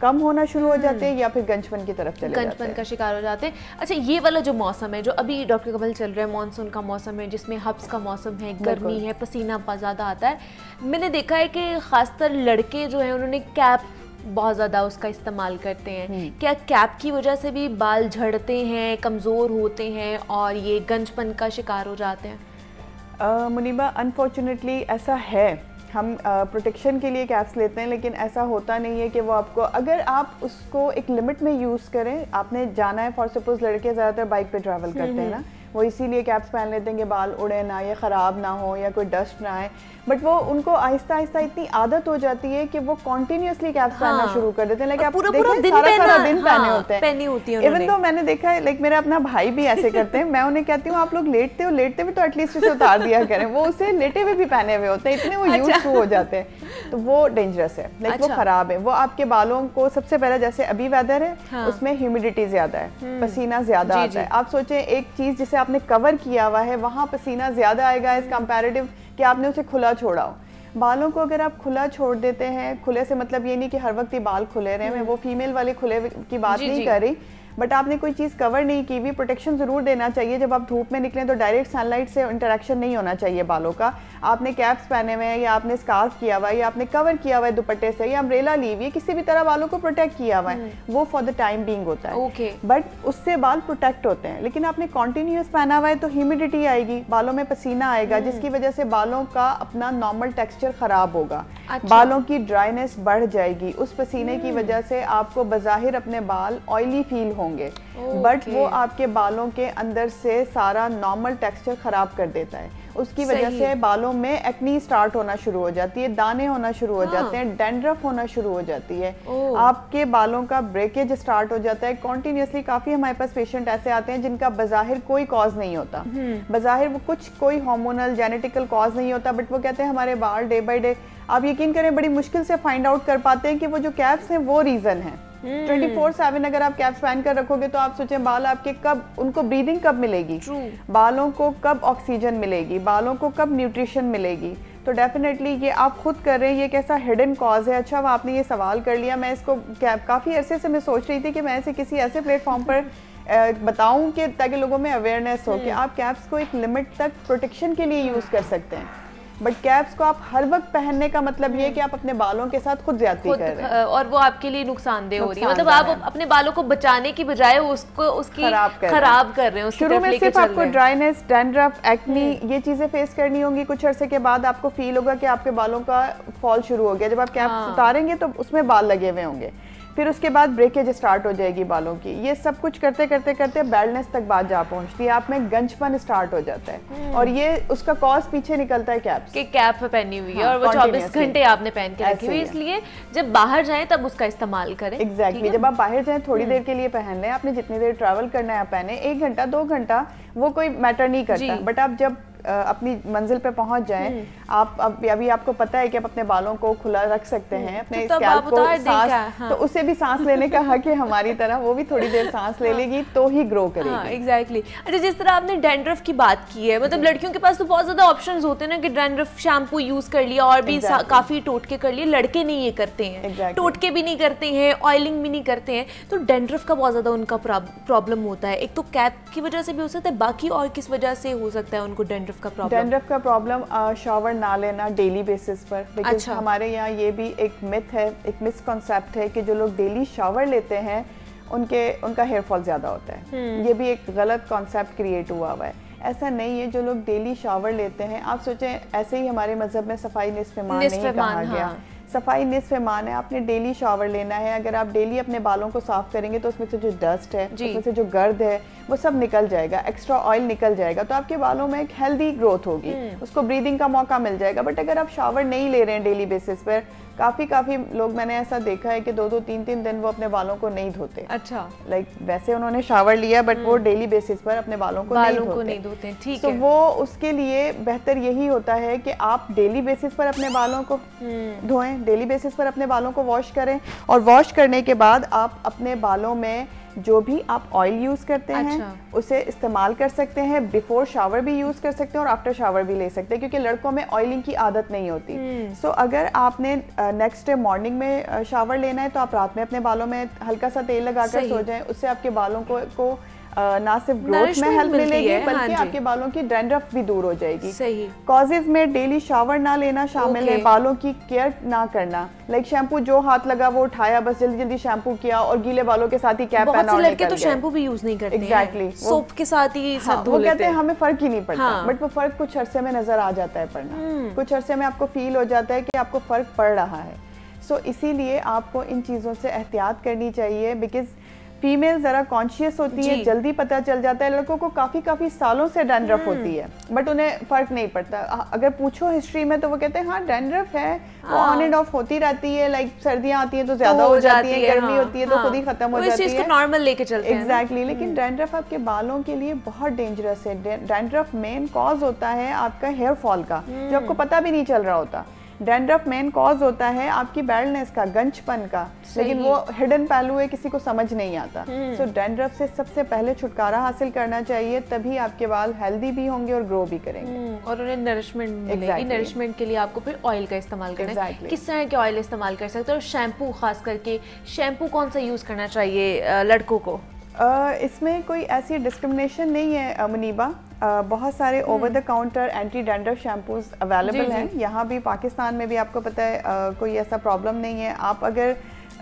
कम होना शुरू हो जाते हैं या फिर गंजपन की तरफ चले जाते हैं, गंजपन का शिकार हो जाते हैं। अच्छा, ये वाला जो मौसम है जो अभी डॉक्टर कबल चल रहा है, मानसून का मौसम है जिसमें हब्स का मौसम है, गर्मी है, पसीना बहुत ज़्यादा आता है, मैंने देखा है कि खासतर लड़के जो हैं उन्होंने कैप बहुत ज़्यादा उसका इस्तेमाल करते हैं। क्या कैप की वजह से भी बाल झड़ते हैं, कमज़ोर होते हैं और ये गंजपन का शिकार हो जाते हैं? मुनीबा, अनफॉर्चुनेटली ऐसा है। हम प्रोटेक्शन के लिए कैप्स लेते हैं, लेकिन ऐसा होता नहीं है कि वो आपको, अगर आप उसको एक लिमिट में यूज़ करें, आपने जाना है, फॉर सपोज लड़के ज़्यादातर बाइक पे ट्रैवल करते हैं ना, वो इसीलिए कैप्स पहन लेते हैं कि बाल उड़े ना या ख़राब ना हो या कोई डस्ट ना आए, बट वो उनको आहिस्ता आहिस्ता इतनी आदत हो जाती है कि वो कॉन्टिन्यूसली कैप्स पहनना शुरू कर देते हैं। लाइक आप पूरा देखिए सारा दिन पहने होते हैं, पहनी होती है इवन तो मैंने देखा है, लाइक मेरा अपना भाई भी ऐसे करते हैं। मैं उन्हें कहती हूँ आप लोग लेटते हो तो एटलीस्ट इसे उतार दिया करें, वो उसे लेटे हुए भी पहने हुए होते हैं, इतने वो यूज्ड टू हो जाते हैं, तो वो डेंजरस है, लाइक वो खराब है। वो आपके बालों को सबसे पहले, जैसे अभी वेदर है उसमें ह्यूमिडिटी ज्यादा है, पसीना ज्यादा आता है। आप सोचें एक चीज जिसे आपने कवर किया हुआ है वहां पसीना ज्यादा आएगा एज कंपैरेटिव कि आपने उसे खुला छोड़ा हो। बालों को अगर आप खुला छोड़ देते हैं, खुले से मतलब ये नहीं कि हर वक्त ही बाल खुले रहे, मैं वो फीमेल वाले खुले की बात नहीं कर रही, बट आपने कोई चीज़ कवर नहीं की हुई, प्रोटेक्शन ज़रूर देना चाहिए। जब आप धूप में निकलें तो डायरेक्ट सनलाइट से इंटरेक्शन नहीं होना चाहिए बालों का। आपने कैप्स पहने हुए हैं या आपने स्कार्फ किया हुआ है या आपने कवर किया हुआ है दुपट्टे से या अम्ब्रेला ली हुई है, किसी भी तरह बालों को प्रोटेक्ट किया हुआ है, वो फॉर द टाइम बीइंग होता है, बट उससे बाल प्रोटेक्ट होते हैं। लेकिन आपने कॉन्टिन्यूस पहना हुआ है तो ह्यूमिडिटी आएगी, बालों में पसीना आएगा, जिसकी वजह से बालों का अपना नॉर्मल टेक्सचर खराब होगा, बालों की ड्राइनेस बढ़ जाएगी। उस पसीने की वजह से आपको बज़ाहिर अपने बाल ऑयली फील होंगे, बट वो आपके बालों के अंदर से सारा नॉर्मल टेक्सचर खराब कर देता है। उसकी वजह से बालों में एक्नी स्टार्ट होना शुरू हो जाती है, दाने होना शुरू हो जाते हैं, डैंड्रफ होना शुरू हो जाती है, आपके बालों का ब्रेकेज स्टार्ट हो जाता है कॉन्टिन्यूसली। काफ़ी हमारे पास पेशेंट ऐसे आते हैं जिनका बज़ाहिर कोई कॉज नहीं होता, बज़ाहिर वो कुछ कोई हार्मोनल जेनेटिकल कॉज नहीं होता, बट वो कहते हैं हमारे बाल डे बाई डे, आप यकीन करें बड़ी मुश्किल से फाइंड आउट कर पाते हैं कि वो जो कैप्स हैं वो रीज़न है। 24/7 अगर आप कैप्स पहन कर रखोगे तो आप सोचें बाल आपके कब, उनको ब्रीदिंग कब मिलेगी, बालों को कब ऑक्सीजन मिलेगी, बालों को कब न्यूट्रिशन मिलेगी। तो डेफिनेटली ये आप खुद कर रहे हैं, ये कैसा हिडन कॉज है। अच्छा आपने ये सवाल कर लिया, मैं इसको काफ़ी अरसे से मैं सोच रही थी कि मैं इसे किसी ऐसे प्लेटफॉर्म पर बताऊं कि ताकि लोगों में अवेयरनेस हो कि आप कैप्स को एक लिमिट तक प्रोटेक्शन के लिए यूज़ कर सकते हैं, बट कैप्स को आप हर वक्त पहनने का मतलब ये है कि आप अपने बालों के साथ खुद ज्यादती कर रहे हैं और वो आपके लिए नुकसानदेह हो रही है। मतलब आप अपने बालों को बचाने की बजाय उसको उसकी खराब कर रहे हैं। शुरू में सिर्फ आपको ड्राइनेस, डैंड्रफ, एक्नी ये चीजें फेस करनी होंगी। कुछ अरसे के बाद आपको फील होगा कि आपके बालों का फॉल शुरू हो गया। जब आप कैप्स उतारेंगे तो उसमें बाल लगे हुए होंगे, फिर उसके बाद ब्रेकेज स्टार्ट हो जाएगी बालों की। ये सब कुछ करते करते करते बैल्डनेस तक बात जा पहुंचती है, आप में गंजपन स्टार्ट हो जाता है, और ये उसका कॉज पीछे निकलता है कैप्स कि कैप पहनी हुई है और वो 24 घंटे आपने पहन के रखी हुई है, इसलिए जब बाहर जाएं तब उसका इस्तेमाल करें। एग्जैक्टली जब आप बाहर जाएं थोड़ी देर के लिए पहन लें, आपने जितनी देर ट्रैवल करना है आप पहने, 1 घंटा 2 घंटा वो कोई मैटर नहीं करता, बट आप जब अपनी मंजिल पे पहुंच जाएं, आप अभी आपको पता है कि आप अपने बालों को खुला रख सकते हैं, अपने स्कैल्प को सांस, तो उसे भी सांस लेने का हक है हमारी तरह, वो भी थोड़ी देर सांस ले लेगी तो ही ग्रो करेगी। एग्जैक्टली। अच्छा जिस तरह आपने डैंड्रफ की बात की है, मतलब लड़कियों के पास तो बहुत ज्यादा ऑप्शंस होते हैं ना कि डैंड्रफ शैम्पू यूज कर लिया और भी काफी टोटके कर लिए, लड़के नहीं ये करते हैं, टोटके भी नहीं करते हैं, ऑयलिंग भी नहीं करते हैं, तो डैंड्रफ का बहुत ज्यादा उनका प्रॉब्लम होता है। एक तो कैप की वजह से भी हो सकता है, बाकी और किस वजह से हो सकता है उनको डैंड्रफ का प्रॉब्लम? डैंड्रफ का प्रॉब्लम शावर ना लेना डेली बेसिस पर, बिकॉज हमारे यहाँ ये भी एक मिथ है, एक मिसकॉन्सेप्ट है कि जो लोग डेली शावर लेते हैं उनका हेयर फॉल ज़्यादा होता है। ये भी एक गलत कॉन्सेप्ट क्रिएट हुआ है। ऐसा नहीं है, जो लोग डेली शावर लेते हैं, आप सोचें ऐसे ही हमारे मजहब में सफाई निस्फ़ ईमान नहीं कहा गया, सफाई निस्फ़ ईमान है, आपने डेली शावर लेना है। अगर आप डेली अपने बालों को साफ करेंगे तो उसमें से जो डस्ट है, उसमें से जो गर्द है वो सब निकल जाएगा, एक्स्ट्रा ऑयल निकल जाएगा, तो आपके बालों में एक हेल्दी ग्रोथ होगी, उसको ब्रीदिंग का मौका मिल जाएगा। बट अगर आप शावर नहीं ले रहे हैं डेली बेसिस पर, काफ़ी लोग मैंने ऐसा देखा है कि 2-2, 3-3 दिन वो अपने बालों को नहीं धोते। अच्छा, लाइक वैसे उन्होंने शावर लिया बट वो डेली बेसिस पर अपने बालों को नहीं धोते। ठीक है। तो वो उसके लिए बेहतर यही होता है कि आप डेली बेसिस पर अपने बालों को धोएं, डेली बेसिस पर अपने बालों को वॉश करें, और वॉश करने के बाद आप अपने बालों में जो भी आप ऑयल यूज़ करते हैं उसे इस्तेमाल कर सकते हैं। बिफोर शावर भी यूज़ कर सकते हैं और आफ्टर शावर भी ले सकते हैं, क्योंकि लड़कों में ऑयलिंग की आदत नहीं होती। सो अगर आपने नेक्स्ट डे मॉर्निंग में शावर लेना है तो आप रात में अपने बालों में हल्का सा तेल लगाकर सो जाएं, उससे आपके बालों को ना सिर्फ ग्रोथ में हेल्प मिलेगी बल्कि आपके बालों की डैंड्रफ भी दूर हो जाएगी। सही। कॉजेज में डेली शावर ना लेना शामिल है, बालों की केयर ना करना, लाइक शैम्पू जो हाथ लगा वो उठाया, बस जल्दी जल्दी शैम्पू किया और गीले बालों के साथ ही कैप पहना। बहुत से लड़के तो शैम्पू भी यूज नहीं करते। एग्जैक्टली, सोप के साथ ही सब धो लेते हैं। वो कहते हैं हमें फर्क ही नहीं पड़ता, बट वो फर्क कुछ अरसे में नजर आ जाता है पड़ना, कुछ अरसे में आपको फील हो जाता है कि आपको फर्क पड़ रहा है। सो इसीलिए आपको इन चीज़ों से एहतियात करनी चाहिए, बिकॉज फीमेल ज़रा कॉन्शियस होती है, जल्दी पता चल जाता है। लड़कों को काफ़ी सालों से डैंड्रफ होती है बट उन्हें फ़र्क नहीं पड़ता। अगर पूछो हिस्ट्री में तो वो कहते हैं हाँ डैंड्रफ है, वो ऑन एंड ऑफ होती रहती है, लाइक सर्दियाँ आती हैं तो ज़्यादा हो जाती है, गर्मी होती है तो खुद ही ख़त्म हो जाती है, नॉर्मल लेके चलते हैं। एग्जैक्टली। लेकिन डैंड्रफ आपके बालों के लिए बहुत डेंजरस है। डैंड्रफ मेन कॉज होता है आपका हेयर फॉल का, जो आपको पता भी नहीं चल रहा होता। डैंड्रफ मेन कॉज होता है आपकी बैल्डनेस का, गंजपन का, लेकिन वो हिडन पहलू है, किसी को समझ नहीं आता। सो डैंड्रफ से सबसे पहले छुटकारा हासिल करना चाहिए, तभी आपके बाल हेल्दी भी होंगे और ग्रो भी करेंगे और उन्हें नरिशमेंट मिलेगी। नरिशमेंट के लिए आपको फिर ऑयल का इस्तेमाल करना है। किस तरह के ऑयल इस्तेमाल कर सकते हैं? और शैम्पू, खास करके शैम्पू कौन सा यूज़ करना चाहिए लड़कों को? इसमें कोई ऐसी डिस्क्रिमिनेशन नहीं है मुनीबा। बहुत सारे over the counter anti dandruff shampoos available हैं। यहाँ भी पाकिस्तान में भी आपको पता है कोई ऐसा प्रॉब्लम नहीं है। आप अगर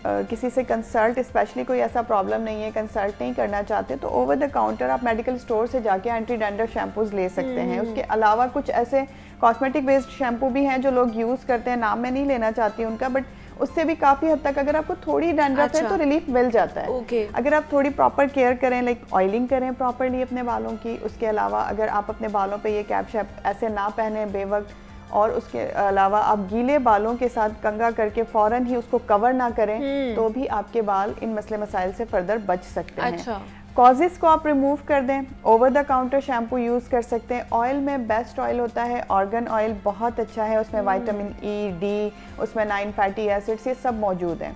किसी से कंसल्ट, स्पेशली कोई ऐसा प्रॉब्लम नहीं है, कंसल्ट नहीं करना चाहते, तो ओवर द काउंटर आप मेडिकल स्टोर से जाके एंटी डैंड्रफ शैम्पूज ले सकते हैं। उसके अलावा कुछ ऐसे कॉस्मेटिक बेस्ड शैम्पू भी हैं जो लोग यूज़ करते हैं, नाम मैं नहीं लेना चाहती उनका, बट उससे भी काफ़ी हद तक अगर आपको थोड़ी डैंड्रफ है तो रिलीफ मिल जाता है। अगर आप थोड़ी प्रॉपर केयर करें, लाइक ऑयलिंग करें प्रॉपरली अपने बालों की। उसके अलावा अगर आप अपने बालों पे ये कैप शैप ऐसे ना पहने बेवक्त, और उसके अलावा आप गीले बालों के साथ कंघा करके फ़ौरन ही उसको कवर ना करें, तो भी आपके बाल इन मसले मसाइल से फर्दर बच सकते हैं। कॉजेज़ को आप रिमूव कर दें, over the counter shampoo use कर सकते हैं। ऑयल में बेस्ट ऑयल होता है ऑर्गन ऑयल, बहुत अच्छा है, उसमें विटामिन ई, डी, उसमें 9 फैटी एसिड्स, ये सब मौजूद हैं।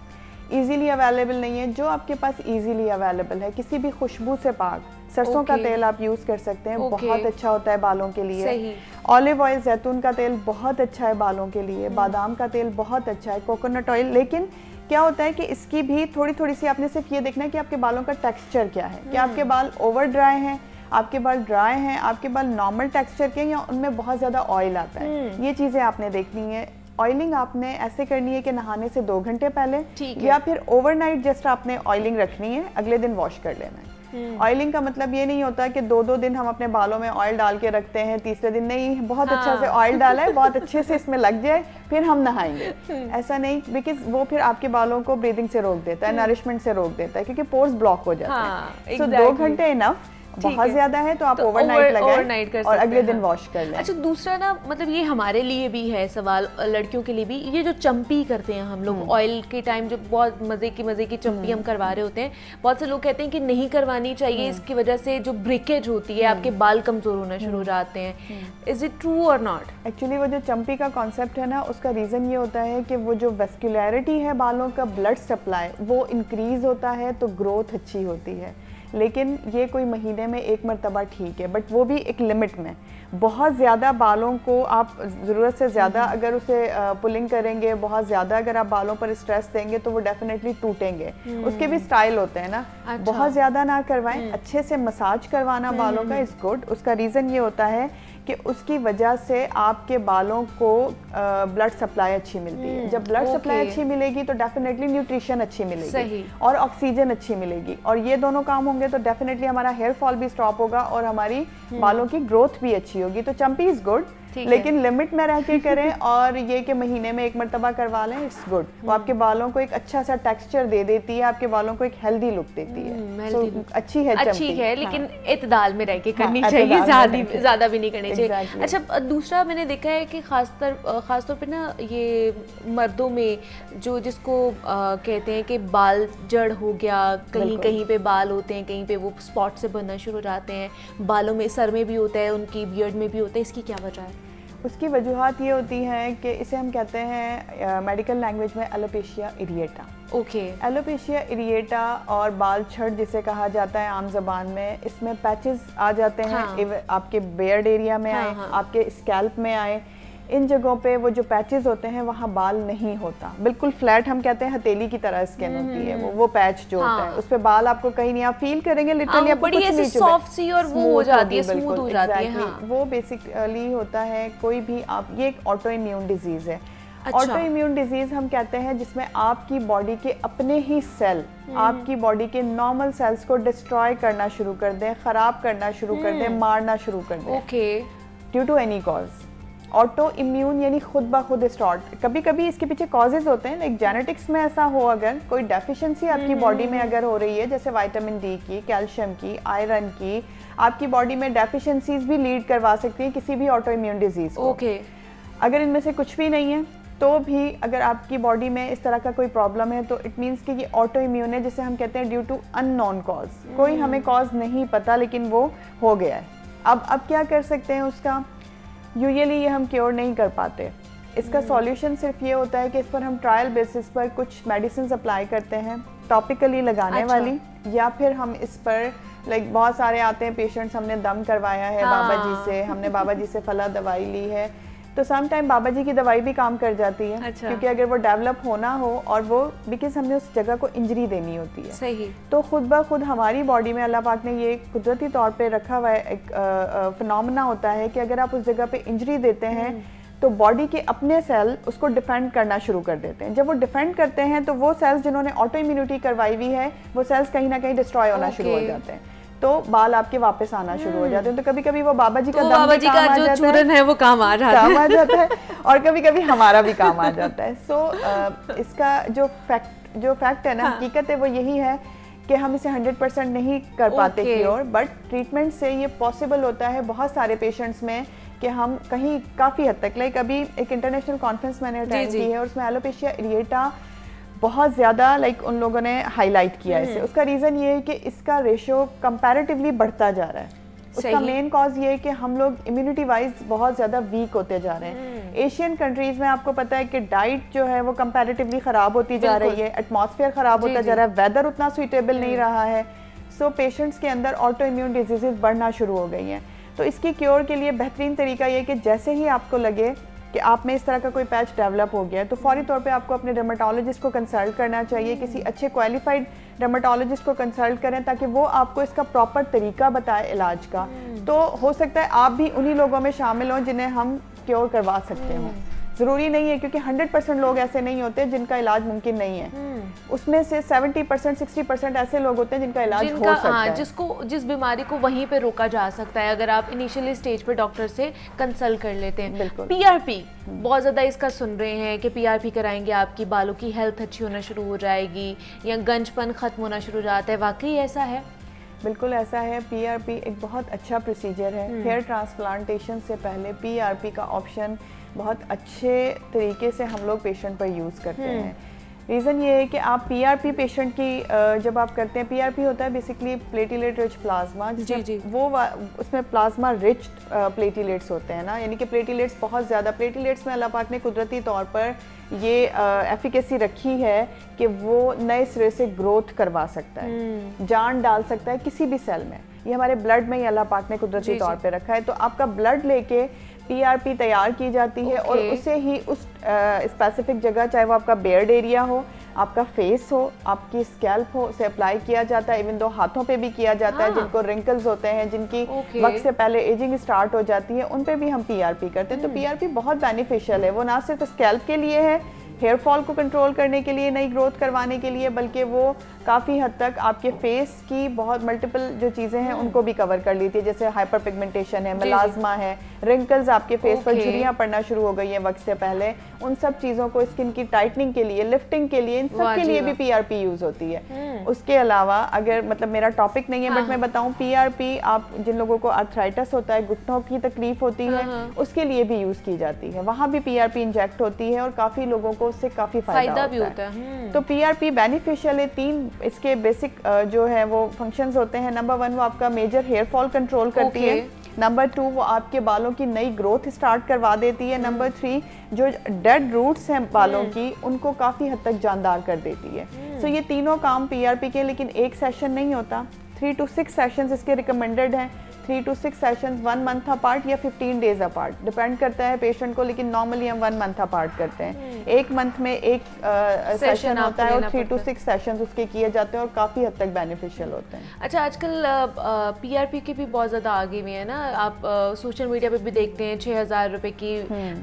इजीली अवेलेबल नहीं है, जो आपके पास इजीली अवेलेबल है, किसी भी खुशबू से पाक सरसों का तेल आप यूज़ कर सकते हैं, बहुत अच्छा होता है बालों के लिए। ऑलिव ऑयल, जैतून का तेल बहुत अच्छा है बालों के लिए। बादाम का तेल बहुत अच्छा है। कोकोनट ऑयल, लेकिन क्या होता है कि इसकी भी थोड़ी सी आपने सिर्फ ये देखना है कि आपके बालों का टेक्सचर क्या है, क्या आपके बाल ओवर ड्राई हैं, आपके बाल ड्राई हैं, आपके बाल नॉर्मल टेक्सचर के, या उनमें बहुत ज़्यादा ऑयल आता है। ये चीज़ें आपने देखनी है। ऑयलिंग आपने ऐसे करनी है कि नहाने से 2 घंटे पहले, या फिर ओवरनाइट जस्ट आपने ऑयलिंग रखनी है, अगले दिन वॉश कर लेना है। ऑयलिंग का मतलब ये नहीं होता कि 2-2 दिन हम अपने बालों में ऑयल डाल के रखते हैं, तीसरे दिन नहीं, बहुत अच्छा से ऑयल डाला है, बहुत अच्छे से इसमें लग जाए, फिर हम नहाएंगे, ऐसा नहीं, बिकॉज वो फिर आपके बालों को ब्रीदिंग से रोक देता है, नरिशमेंट से रोक देता है, क्योंकि पोर्स ब्लॉक हो जाते हैं। सो 2 घंटे इनफ। बहुत ज्यादा है तो आप ओवरनाइट लगाएं और अगले दिन वॉश कर लें। अच्छा, दूसरा ना, मतलब ये हमारे लिए भी है सवाल, लड़कियों के लिए भी, ये जो चंपी करते हैं हम लोग ऑयल के टाइम, जो बहुत मजे की चंपी हम करवा रहे होते हैं, बहुत से लोग कहते हैं कि नहीं करवानी चाहिए, इसकी वजह से जो ब्रेकेज होती है, आपके बाल कमजोर होना शुरू हो जाते हैं। इज इट ट्रू और नॉट? एक्चुअली वो जो चंपी का कॉन्सेप्ट है ना, उसका रीज़न ये होता है कि वो जो वेस्कुलैरिटी है बालों का, ब्लड सप्लाई वो इंक्रीज होता है तो ग्रोथ अच्छी होती है। लेकिन ये कोई महीने में 1 मरतबा ठीक है, बट वो भी एक लिमिट में। बहुत ज़्यादा बालों को आप ज़रूरत से ज़्यादा अगर उसे पुलिंग करेंगे, बहुत ज़्यादा अगर आप बालों पर स्ट्रेस देंगे तो वो डेफिनेटली टूटेंगे। उसके भी स्टाइल होते हैं ना। अच्छा। बहुत ज़्यादा ना करवाएं, अच्छे से मसाज करवाना बालों का इज़ गुड। उसका रीज़न ये होता है कि उसकी वजह से आपके बालों को ब्लड सप्लाई अच्छी मिलती है। जब ब्लड सप्लाई अच्छी मिलेगी तो डेफिनेटली न्यूट्रिशन अच्छी मिलेगी और ऑक्सीजन अच्छी मिलेगी, और ये दोनों काम होंगे तो डेफिनेटली हमारा हेयर फॉल भी स्टॉप होगा और हमारी बालों की ग्रोथ भी अच्छी होगी। तो चंपी इज गुड, लेकिन लिमिट में रह के करें, और ये कि महीने में 1 मरतबा करवा लें, इट्स गुड। वो आपके बालों को एक अच्छा सा टेक्सचर दे देती है, आपके बालों को एक हेल्दी लुक देती है। so, अच्छी है चंपी, लेकिन इतदाल में रह के करनी चाहिए, ज़्यादा भी नहीं करनी चाहिए। अच्छा, दूसरा मैंने देखा है कि खासतौर पे ना ये मर्दों में जो जिसको कहते हैं कि बाल जड़ हो गया, कहीं पे बाल होते हैं, कहीं पे वो स्पॉट से बनना शुरू हो जाते हैं, बालों में, सर में भी होता है, उनकी बियर्ड में भी होता है, इसकी क्या वजह है? उसकी वजूहत ये होती हैं कि इसे हम कहते हैं मेडिकल लैंग्वेज में एलोपेशिया एरिएटा। एलोपेशिया एरिएटा और बाल छड़ जिसे कहा जाता है आम जबान में, इसमें पैचेस आ जाते हैं। आपके बियर्ड एरिया में आए, आपके स्कैल्प में आए, इन जगहों पे वो जो पैचेस होते हैं वहाँ बाल नहीं होता, बिल्कुल फ्लैट, हम कहते हैं हथेली की तरह स्किन होती है वो पैच जो होता है, उस पे बाल आपको कहीं नहीं, आप फील करेंगे लिटरली आपको कुछ नहीं चुभेगा, सॉफ्ट सी और वो हो जाती है, स्मूथ हो जाती है। वो बेसिकली होता है कोई भी आप, ये एक ऑटो इम्यून डिजीज है। ऑटो इम्यून डिजीज हम कहते हैं जिसमें आपकी बॉडी के अपने ही सेल आपकी बॉडी के नॉर्मल सेल्स को डिस्ट्रॉय करना शुरू कर दें, खराब करना शुरू कर दें, मारना शुरू कर दें, due to any cause. Auto immune यानी खुद ब खुद स्टार्ट। कभी कभी इसके पीछे कॉजेज होते हैं, लाइक जेनेटिक्स में ऐसा हो, अगर कोई डेफिशिएंसी आपकी बॉडी में अगर हो रही है, जैसे विटामिन डी की, कैल्शियम की, आयरन की, आपकी बॉडी में डेफिशिएंसीज भी लीड करवा सकती है किसी भी ऑटो इम्यून डिजीज को। अगर इनमें से कुछ भी नहीं है तो भी अगर आपकी बॉडी में इस तरह का कोई प्रॉब्लम है तो इट मीन्स कि ये ऑटो इम्यून है, जिसे हम कहते हैं ड्यू टू अननोन कॉज। कोई हमें कॉज नहीं पता लेकिन वो हो गया है। अब क्या कर सकते हैं उसका? यूजुअली ये हम क्योर नहीं कर पाते। इसका सॉल्यूशन सिर्फ ये होता है कि इस पर हम ट्रायल बेसिस पर कुछ मेडिसिन अप्लाई करते हैं टॉपिकली लगाने वाली, या फिर हम इस पर लाइक बहुत सारे आते हैं पेशेंट्स, हमने दम करवाया है बाबा जी से, हमने बाबा जी से फला दवाई ली है, तो सम टाइम बाबा जी की दवाई भी काम कर जाती है। क्योंकि अगर वो डेवलप होना हो और वो बिकॉज हमने उस जगह को इंजरी देनी होती है। सही। तो खुद ब खुद हमारी बॉडी में अल्लाह पाक ने ये कुदरती तौर पे रखा हुआ है, एक फिनोमेना होता है कि अगर आप उस जगह पे इंजरी देते हैं तो बॉडी के अपने सेल उसको डिफेंड करना शुरू कर देते हैं। जब वो डिफेंड करते हैं तो वो सेल्स जिन्होंने ऑटो इम्यूनिटी करवाई हुई है वो सेल्स कहीं ना कहीं डिस्ट्रॉय होना शुरू हो जाते हैं, तो बाल आपके वापस आना शुरू हो जाते हैं। तो कभी कभी वो बाबा जी का दम भी काम आ जाता है, चूरन है वो काम आ जाता है और कभी कभी हमारा भी काम आ जाता है। सो इसका जो फैक्ट है ना, हकीकत है, वो यही है कि हम इसे 100% नहीं कर पाते क्योर, बट ट्रीटमेंट से ये पॉसिबल होता है बहुत सारे पेशेंट्स में कि हम कहीं काफ़ी हद तक, लाइक अभी एक इंटरनेशनल कॉन्फ्रेंस मैंने अटेंड की है और उसमें एलोपेशिया एरिएटा बहुत ज़्यादा लाइक उन लोगों ने हाईलाइट किया इसे। उसका रीज़न ये है कि इसका रेशियो कंपैरेटिवली बढ़ता जा रहा है। उसका मेन कॉज ये है कि हम लोग इम्यूनिटी वाइज बहुत ज़्यादा वीक होते जा रहे हैं। एशियन कंट्रीज़ में आपको पता है कि डाइट जो है वो कंपैरेटिवली ख़राब होती जा रही है, एटमॉस्फेयर ख़राब होता जा रहा है, वेदर उतना सूटेबल नहीं रहा है, सो पेशेंट्स के अंदर ऑटो इम्यून डिजीज़ बढ़ना शुरू हो गई हैं। तो इसकी क्योर के लिए बेहतरीन तरीका ये है कि जैसे ही आपको लगे कि आप में इस तरह का कोई पैच डेवलप हो गया है तो फौरी तौर पे आपको अपने डर्मेटोलॉजिस्ट को कंसल्ट करना चाहिए। किसी अच्छे क्वालिफाइड डर्मेटोलॉजिस्ट को कंसल्ट करें ताकि वो आपको इसका प्रॉपर तरीका बताए इलाज का। तो हो सकता है आप भी उन्हीं लोगों में शामिल हों जिन्हें हम क्योर करवा सकते हों। ज़रूरी नहीं है, क्योंकि 100% लोग ऐसे नहीं होते जिनका इलाज मुमकिन नहीं है। उसमें से 70% 60% ऐसे लोग होते हैं जिनका इलाज हो सकता है, जिस बीमारी को वहीं पे रोका जा सकता है अगर आप इनिशियली स्टेज पे डॉक्टर से कंसल्ट कर लेते हैं। बिल्कुल। पीआरपी बहुत ज़्यादा इसका सुन रहे हैं कि पीआरपी कराएंगे आपकी बालों की हेल्थ अच्छी होना शुरू हो जाएगी या गंजपन ख़त्म होना शुरू हो जाता है, वाकई ऐसा है? बिल्कुल ऐसा है। पीआरपी एक बहुत अच्छा प्रोसीजर है। हेयर ट्रांसप्लांटेशन से पहले पीआरपी का ऑप्शन बहुत अच्छे तरीके से हम लोग पेशेंट पर यूज़ करते हैं। रीज़न ये है कि आप पीआरपी पेशेंट की जब आप करते हैं, पीआरपी होता है बेसिकली प्लेटिलेट रिच प्लाज्मा, वो उसमें प्लाज्मा रिच प्लेटिलेट्स होते हैं ना, यानी कि प्लेटिलेट्स बहुत ज़्यादा, प्लेटिलेट्स में अल्लाह पाक ने कुदरती तौर पर ये एफिकेसी रखी है कि वो नए सिरे से ग्रोथ करवा सकता है, जान डाल सकता है किसी भी सेल में। ये हमारे ब्लड में ही अल्लाह पाक ने कुदरती तौर पे रखा है। तो आपका ब्लड लेके पीआरपी तैयार की जाती है और उसे ही उस स्पेसिफिक जगह, चाहे वो आपका बेयर्ड एरिया हो, आपका फेस हो, आपकी स्कैल्प हो, उसे अप्लाई किया जाता है। इवन दो हाथों पे भी किया जाता है, जिनको रिंकल्स होते हैं, जिनकी वक्त से पहले एजिंग स्टार्ट हो जाती है, उन पे भी हम पीआरपी करते हैं। तो पीआरपी बहुत बेनिफिशियल है। वो ना सिर्फ स्कैल्प के लिए है, हेयर फॉल को कंट्रोल करने के लिए, नई ग्रोथ करवाने के लिए, बल्कि वो काफ़ी हद तक आपके फेस की बहुत मल्टीपल जो चीज़ें हैं उनको भी कवर कर लेती है, जैसे हाइपर पिगमेंटेशन है, मेलाज्मा है, रिंकल्स आपके फेस पर झुर्रियाँ पड़ना शुरू हो गई हैं वक्त से पहले, उन सब चीज़ों को, स्किन की टाइटनिंग के लिए, लिफ्टिंग के लिए, इन सब के लिए भी पीआरपी यूज़ होती है। उसके अलावा अगर मतलब मेरा टॉपिक नहीं है बट मैं बताऊँ, पीआरपी आप जिन लोगों को आर्थराइटिस होता है, घुटनों की तकलीफ होती है, उसके लिए भी यूज़ की जाती है। वहाँ भी पीआरपी इंजेक्ट होती है और काफ़ी लोगों को उससे काफ़ी फायदा भी होता है। तो पीआरपी बेनिफिशियल है। 3 इसके बेसिक जो है वो फंक्शंस होते हैं। नंबर 1 वो आपका मेजर हेयर फॉल कंट्रोल करती है। नंबर 2 वो आपके बालों की नई ग्रोथ स्टार्ट करवा देती है। नंबर 3 जो डेड रूट्स हैं बालों की, उनको काफ़ी हद तक जानदार कर देती है। सो ये तीनों काम पीआरपी के, लेकिन एक सेशन नहीं होता, 3 to 6 सेशंस इसके रिकमेंडेड हैं। 3 to 6 सेशंस 1 मंथ अपार्ट या 15 डेज अपार्ट, डिपेंड करता है पेशेंट को, लेकिन नॉर्मली हम 1 मंथ अपार्ट करते हैं। एक मंथ में एक सेशन होता है और 3 to 6 सेशंस उसके किए जाते हैं और काफ़ी हद तक बेनिफिशियल होते हैं। अच्छा, आजकल पीआरपी की भी बहुत ज़्यादा आगे हुई है ना, आप सोशल मीडिया पे भी देखते हैं 6,000 रुपए की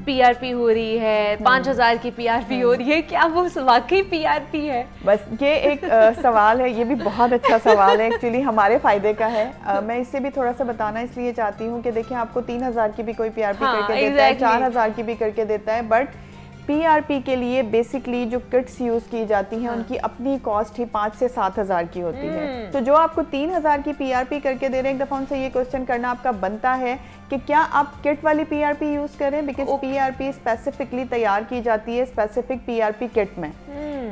पीआरपी हो रही है, 5,000 की पीआरपी हो रही है, क्या वो वाकई पीआरपी है? बस ये एक सवाल है, ये भी बहुत अच्छा सवाल है, एक्चुअली हमारे फ़ायदे का है। मैं इससे भी थोड़ा सा बताना इसलिए चाहती हूँ कि देखिए आपको 3000 की भी कोई पीआरपी हाँ, करके देता है, 4000 की भी करके देता है, बट पीआरपी के लिए बेसिकली जो किट्स यूज़ की जाती हैं उनकी अपनी कॉस्ट ही 5 से 7,000 की होती है। तो जो आपको 3000 की पीआरपी करके दे रहे हैं, एक दफ़ा उनसे ये क्वेश्चन करना आपका बनता है कि क्या आप किट वाली पीआरपी यूज़ करें, बिकॉज पीआरपी स्पेसिफिकली तैयार की जाती है स्पेसिफिक पीआरपी किट में,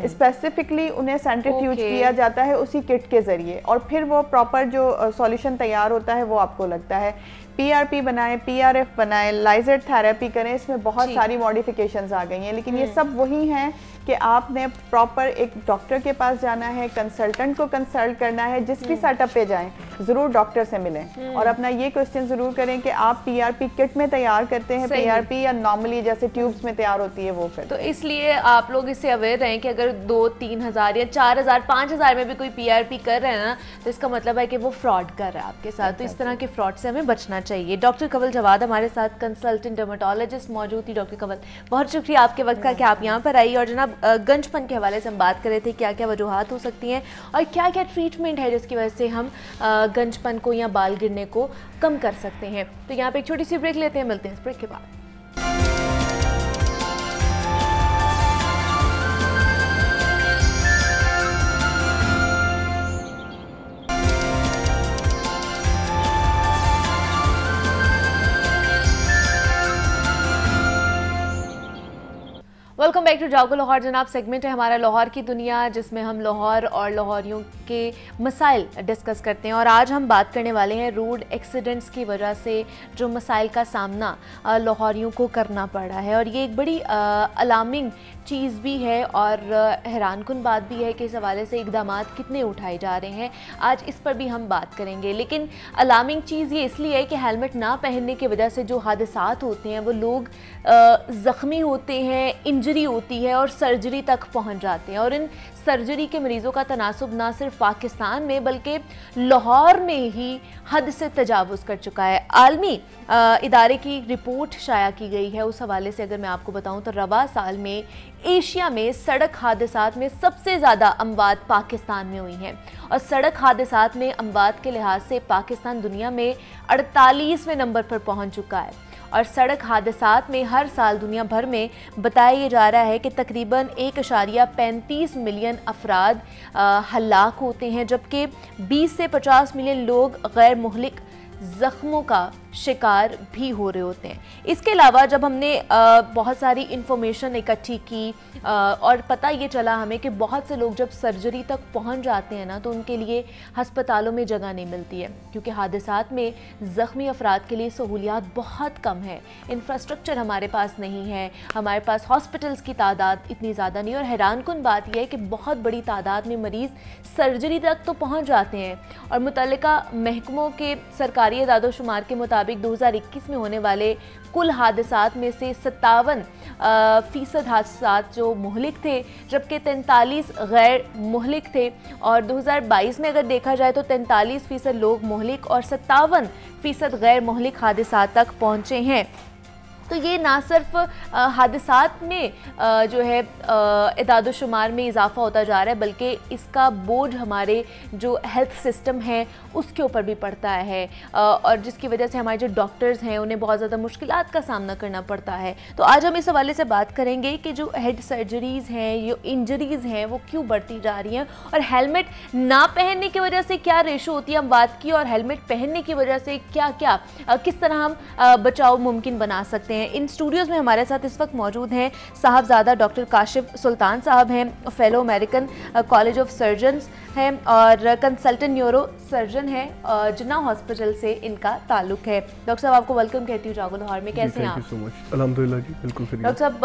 स्पेसिफिकली उन्हें सेंट्रीफ्यूज किया जाता है उसी किट के ज़रिए, और फिर वो प्रॉपर जो सॉल्यूशन तैयार होता है वो आपको लगता है। पीआरपी बनाएं, पीआरएफ बनाएं, लाइजर थेरेपी करें, इसमें बहुत सारी मॉडिफिकेशंस आ गई हैं, लेकिन ये सब वही हैं कि आपने प्रॉपर एक डॉक्टर के पास जाना है, कंसल्टेंट को कंसल्ट करना है, जिस भी सेटअप पे जाएं ज़रूर डॉक्टर से मिलें और अपना ये क्वेश्चन ज़रूर करें कि आप पीआरपी किट में तैयार करते हैं पीआरपी या नॉर्मली जैसे ट्यूब्स में तैयार होती है वो करते। तो इसलिए आप लोग इससे अवेयर रहें कि अगर 2-3 हज़ार या 4,000 5,000 में भी कोई पीआरपी कर रहे हैं ना, तो इसका मतलब है कि वो फ्रॉड कर रहा है आपके साथ। तो इस तरह के फ्रॉड से हमें बचना चाहिए। डॉक्टर कंवल जवाद हमारे साथ कंसल्टेंट डर्मेटोलॉजिस्ट मौजूद थी। डॉक्टर कंवल, बहुत शुक्रिया आपके वक्त का कि आप यहाँ पर आई। और जनाब गंजपन के हवाले से हम बात कर रहे थे, क्या क्या वजूहात हो सकती हैं और क्या क्या ट्रीटमेंट है जिसकी वजह से हम गंजपन को या बाल गिरने को कम कर सकते हैं। तो यहाँ पे एक छोटी सी ब्रेक लेते हैं, मिलते हैं इस ब्रेक के बाद। वेलकम बैक टू जागो लाहौर। जनाब सेगमेंट है हमारा लाहौर की दुनिया, जिसमें हम लाहौर और लाहौरियों के मसाइल डिस्कस करते हैं। और आज हम बात करने वाले हैं रोड एक्सीडेंट्स की वजह से जो मसाइल का सामना लाहौरियों को करना पड़ रहा है। और ये एक बड़ी अलार्मिंग चीज़ भी है और हैरानकुन बात भी है कि इस हवाले से इकदाम कितने उठाए जा रहे हैं। आज इस पर भी हम बात करेंगे। लेकिन अलार्मिंग चीज़ ये इसलिए है कि हेलमेट ना पहनने की वजह से जो हादसात होते हैं वो लोग ज़ख्मी होते हैं, इंजरी होती है और सर्जरी तक पहुंच जाते हैं। और इन सर्जरी के मरीज़ों का तनासुब ना सिर्फ पाकिस्तान में बल्कि लाहौर में ही हद से तजावुज़ कर चुका है। आलमी इदारे की रिपोर्ट शाया की गई है, उस हवाले से अगर मैं आपको बताऊं तो रवा साल में एशिया में सड़क हादसात में सबसे ज़्यादा अमवात पाकिस्तान में हुई हैं। और सड़क हादसात में अमवात के लिहाज से पाकिस्तान दुनिया में 48वें नंबर पर पहुंच चुका है। और सड़क हादसात में हर साल दुनिया भर में बताया जा रहा है कि तकरीबन 1.35 मिलियन अफराद हलाक होते हैं, जबकि 20 से 50 मिलियन लोग गैर मुहलिक ज़ख्मों का शिकार भी हो रहे होते हैं। इसके अलावा जब हमने बहुत सारी इंफॉर्मेशन इकट्ठी की और पता ये चला हमें कि बहुत से लोग जब सर्जरी तक पहुंच जाते हैं ना, तो उनके लिए हस्पतालों में जगह नहीं मिलती है, क्योंकि हादसात में ज़ख्मी अफराद के लिए सहूलियात बहुत कम है, इंफ्रास्ट्रक्चर हमारे पास नहीं है, हमारे पास हॉस्पिटल्स की तादाद इतनी ज़्यादा नहीं। और हैरानकुन बात यह है कि बहुत बड़ी तादाद में मरीज़ सर्जरी तक तो पहुँच जाते हैं। और मुतल्लिका महकमों के सरकारी इदादोशुमार के मुताबिक 2021 में होने वाले कुल हादसात में से 57% हादसात जो मुहलिक थे, जबकि 43 गैर मुहलिक थे। और 2022 में अगर देखा जाए तो 43% लोग मुहलिक और 57% गैर मुहलिक हादसात तक पहुंचे हैं। तो ये ना सिर्फ हादसात में जो है इदादोशुमार में इजाफा होता जा रहा है, बल्कि इसका बोझ हमारे जो हेल्थ सिस्टम है उसके ऊपर भी पड़ता है, और जिसकी वजह से हमारे जो डॉक्टर्स हैं उन्हें बहुत ज़्यादा मुश्किलात का सामना करना पड़ता है। तो आज हम इस हवाले से बात करेंगे कि जो हेड सर्जरीज़ हैं, जो इंजरीज़ हैं, वो क्यों बढ़ती जा रही हैं और हेलमेट ना पहनने की वजह से क्या रेशो होती है, हम बात की, और हेलमेट पहनने की वजह से क्या क्या किस तरह हम बचाव मुमकिन बना सकते हैं। इन स्टूडियोज़ में हमारे साथ इस वक्त मौजूद हैं साहबजादा डॉक्टर काशिफ सुल्तान साहब हैं, fellow American college of surgeons हैं और कंसल्टेंट न्यूरो सर्जन हैं, जिन्ना हॉस्पिटल से इनका ताल्लुक है। डॉक्टर साहब, आपको वेलकम कहती हूँ जागो लाहौर में। कैसे हैं आप? Thank you so much. अल्हम्दुलिल्लाह जी, बिल्कुल खैरियत। डॉक्टर साहब,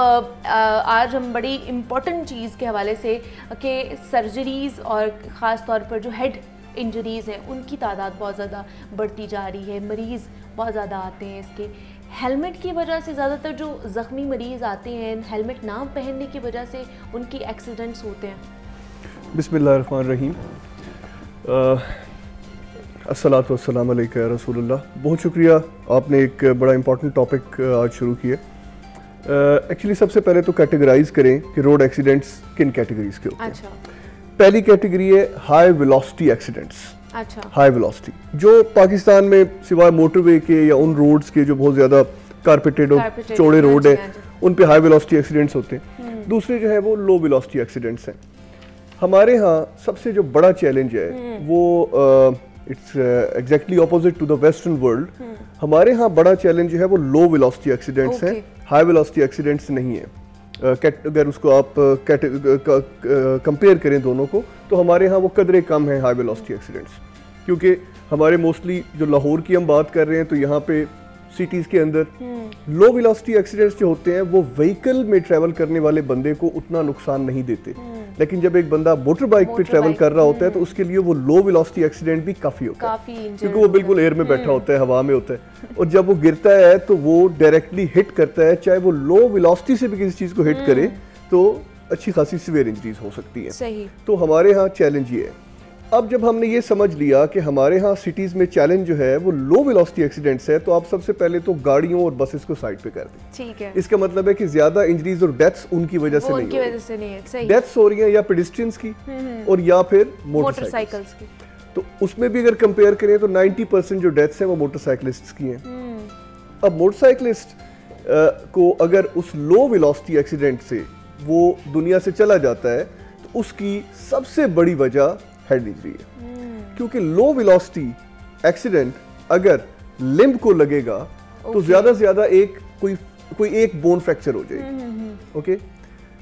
आज हम बड़ी इम्पोर्टेंट चीज़ के हवाले से कि सर्जरीज़ और ख़ास तौर पर जो हेड इंजरीज़ हैं उनकी तादाद बहुत ज़्यादा बढ़ती जा रही है, मरीज़ बहुत ज़्यादा आते हैं इसके। हेलमेट की वजह से ज़्यादातर जो ज़ख्मी मरीज़ आते हैं, हेलमेट ना पहनने की वजह से उनकी एक्सीडेंट्स होते हैं। बिस्मिल्लाहिर्रहमानिर्रहीम। अस्सलातु वस्सलामु अलैका या रसूलुल्लाह। बहुत शुक्रिया, आपने एक बड़ा इंपॉर्टेंट टॉपिक आज शुरू किया। एक्चुअली सबसे पहले तो कैटेगराइज करें कि रोड एक्सीडेंट्स किन कैटेगरीज के होते हैं। अच्छा। पहली कैटेगरी है हाई वेलोसिटी एक्सीडेंट्स। अच्छा। हाई वेलोसिटी, जो पाकिस्तान में सिवाय मोटरवे के या उन रोड्स के जो बहुत ज़्यादा कारपेटेड और चौड़े रोड है, उन पे हाई वेलोसिटी एक्सीडेंट्स होते हैं। दूसरे जो है वो लो वेलोसिटी एक्सीडेंट्स हैं। हमारे यहाँ सबसे जो बड़ा चैलेंज है वो it's exactly opposite to the western world. हमारे यहाँ बड़ा चैलेंज जो है वो लो वेलोसिटी एक्सीडेंट्स हैं, हाई वेलोसिटी एक्सीडेंट्स नहीं है। अगर उसको आप कंपेयर करें दोनों को, तो हमारे यहाँ वो कदरे कम है हाई वेलोसिटी एक्सीडेंट्स, क्योंकि हमारे मोस्टली जो लाहौर की हम बात कर रहे हैं तो यहाँ पे सिटीज़ के अंदर लो वेलोसिटी एक्सीडेंट्स जो होते हैं वो व्हीकल में ट्रैवल करने वाले बंदे को उतना नुकसान नहीं देते, लेकिन जब एक बंदा मोटर बाइक पे ट्रैवल कर रहा होता है तो उसके लिए वो लो वेलोसिटी एक्सीडेंट भी काफ़ी होता है, क्योंकि वो बिल्कुल एयर में बैठा होता है, हवा में होता है, और जब वो गिरता है तो वो डायरेक्टली हिट करता है, चाहे वो लो वेलोसिटी से भी किसी चीज़ को हिट करे तो अच्छी खासी सीवियर इंजरीज हो सकती है। सही। तो हमारे यहाँ चैलेंज ये है। अब जब हमने ये समझ लिया कि हमारे यहाँ सिटीज़ में चैलेंज जो है वो लो वेलोसिटी एक्सीडेंट्स है, तो आप सबसे पहले तो गाड़ियों और बसेस को साइड पे कर दें। ठीक है। इसका मतलब है कि ज्यादा इंजरीज और डेथ्स उनकी वजह से नहीं है, सही। डेथ्स हो रही हैं या पेडिस्ट्रियंस की और या फिर मोटरसाइकिल्स की। तो उसमें भी अगर कंपेयर करें तो 90% जो डेथ्स हैं वो मोटरसाइकिलिस्ट्स की हैं। अब मोटरसाइकिलिस्ट को अगर उस लो वेलोसिटी एक्सीडेंट से वो दुनिया से चला जाता है तो उसकी सबसे बड़ी वजह हेड इंजरी है, क्योंकि लो वेलोसिटी एक्सीडेंट अगर लिम्ब को लगेगा तो ज्यादा से ज्यादा कोई एक बोन फ्रैक्चर हो जाएगी, ओके।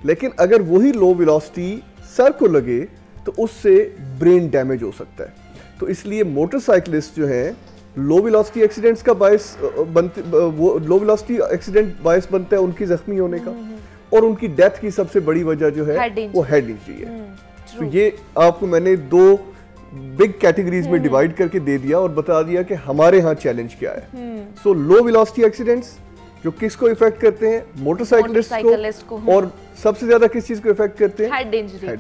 लेकिन अगर वही लो वेलोसिटी सर को लगे तो उससे ब्रेन डैमेज हो सकता है। तो इसलिए मोटरसाइकिलिस्ट जो है लो वेलोसिटी एक्सीडेंट्स का बायस बनते, वो लो वेलोसिटी एक्सीडेंट बायस बनता है उनकी जख्मी होने का, और उनकी डेथ की सबसे बड़ी वजह जो है वो हेड इंजरी है। तो ये आपको मैंने दो बिग कैटेगरीज में डिवाइड करके दे दिया और बता दिया कि हमारे यहाँ चैलेंज क्या है। सो लो वेलोसिटी एक्सीडेंट्स जो किसको इफेक्ट करते हैं, मोटरसाइकिलिस्ट को, और सबसे ज्यादा किस चीज को इफेक्ट करते हैं, हेड इंजरी।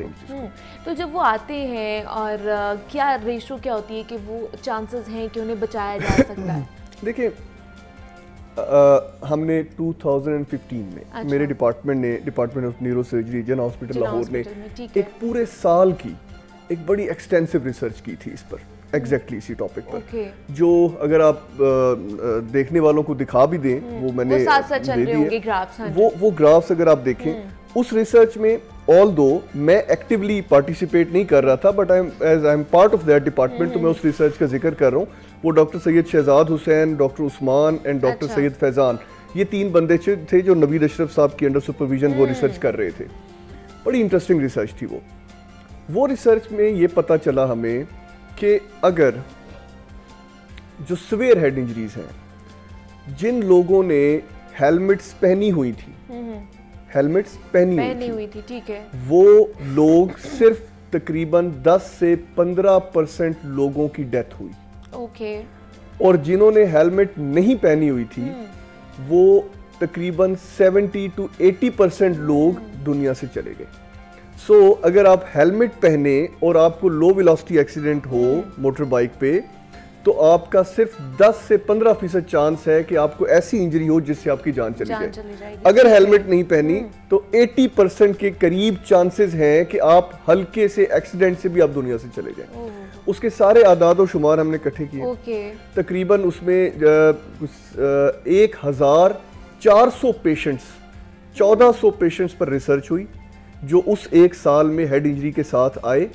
तो जब वो आते हैं और क्या रेशो क्या होती है कि वो चांसेस हैं कि उन्हें बचाया जा सकता है? देखिए हमने 2015 में अच्छा। मेरे डिपार्टमेंट ऑफ न्यूरो सर्जरी जन हॉस्पिटल लाहौर ने एक पूरे साल की एक बड़ी एक्सटेंसिव रिसर्च की थी इस पर, एग्जैक्टली इसी टॉपिक पर, जो अगर आप देखने वालों को दिखा भी दें वो मैंने दे दिए वो ग्राफ्स अगर आप देखें उस रिसर्च में, ऑल्दो मैं एक्टिवली पार्टिसिपेट नहीं कर रहा था but I am part of that department, तो मैं उस रिसर्च का जिक्र कर रहा हूँ। वो doctor Syed Shahzad Hussain, doctor Usman and doctor Syed Faizan, ये 3 बंदे थे जो नवीद अशरफ साहब की अंडर सुपरविजन वो रिसर्च कर रहे थे। बड़ी इंटरेस्टिंग रिसर्च थी वो रिसर्च में ये पता चला हमें कि अगर जो सिवियर हेड इंजरीज हैं, जिन लोगों ने हेलमेट्स पहनी हुई थी, हेलमेट्स पहनी हुई थी, ठीक है, वो लोग सिर्फ तकरीबन 10 से 15% लोगों की डेथ हुई, ओके। और जिन्होंने हेलमेट नहीं पहनी हुई थी वो तकरीबन 70 to 80% लोग दुनिया से चले गए। सो अगर आप हेलमेट पहने और आपको लो वेलोसिटी एक्सीडेंट हो मोटर बाइक पे, तो आपका सिर्फ 10 से 15% चांस है कि आपको ऐसी इंजरी हो जिससे आपकी जान चली जाए। अगर हेलमेट नहीं पहनी तो 80% के करीब चांसेस हैं कि आप हल्के से एक्सीडेंट से भी आप दुनिया से चले जाएं। उसके सारे आदाद और शुमार हमने इकट्ठे किए, तकरीबन उसमें 1400 पेशेंट्स 1400 पेशेंट्स पर रिसर्च हुई जो उस एक साल में हेड इंजरी के साथ आए।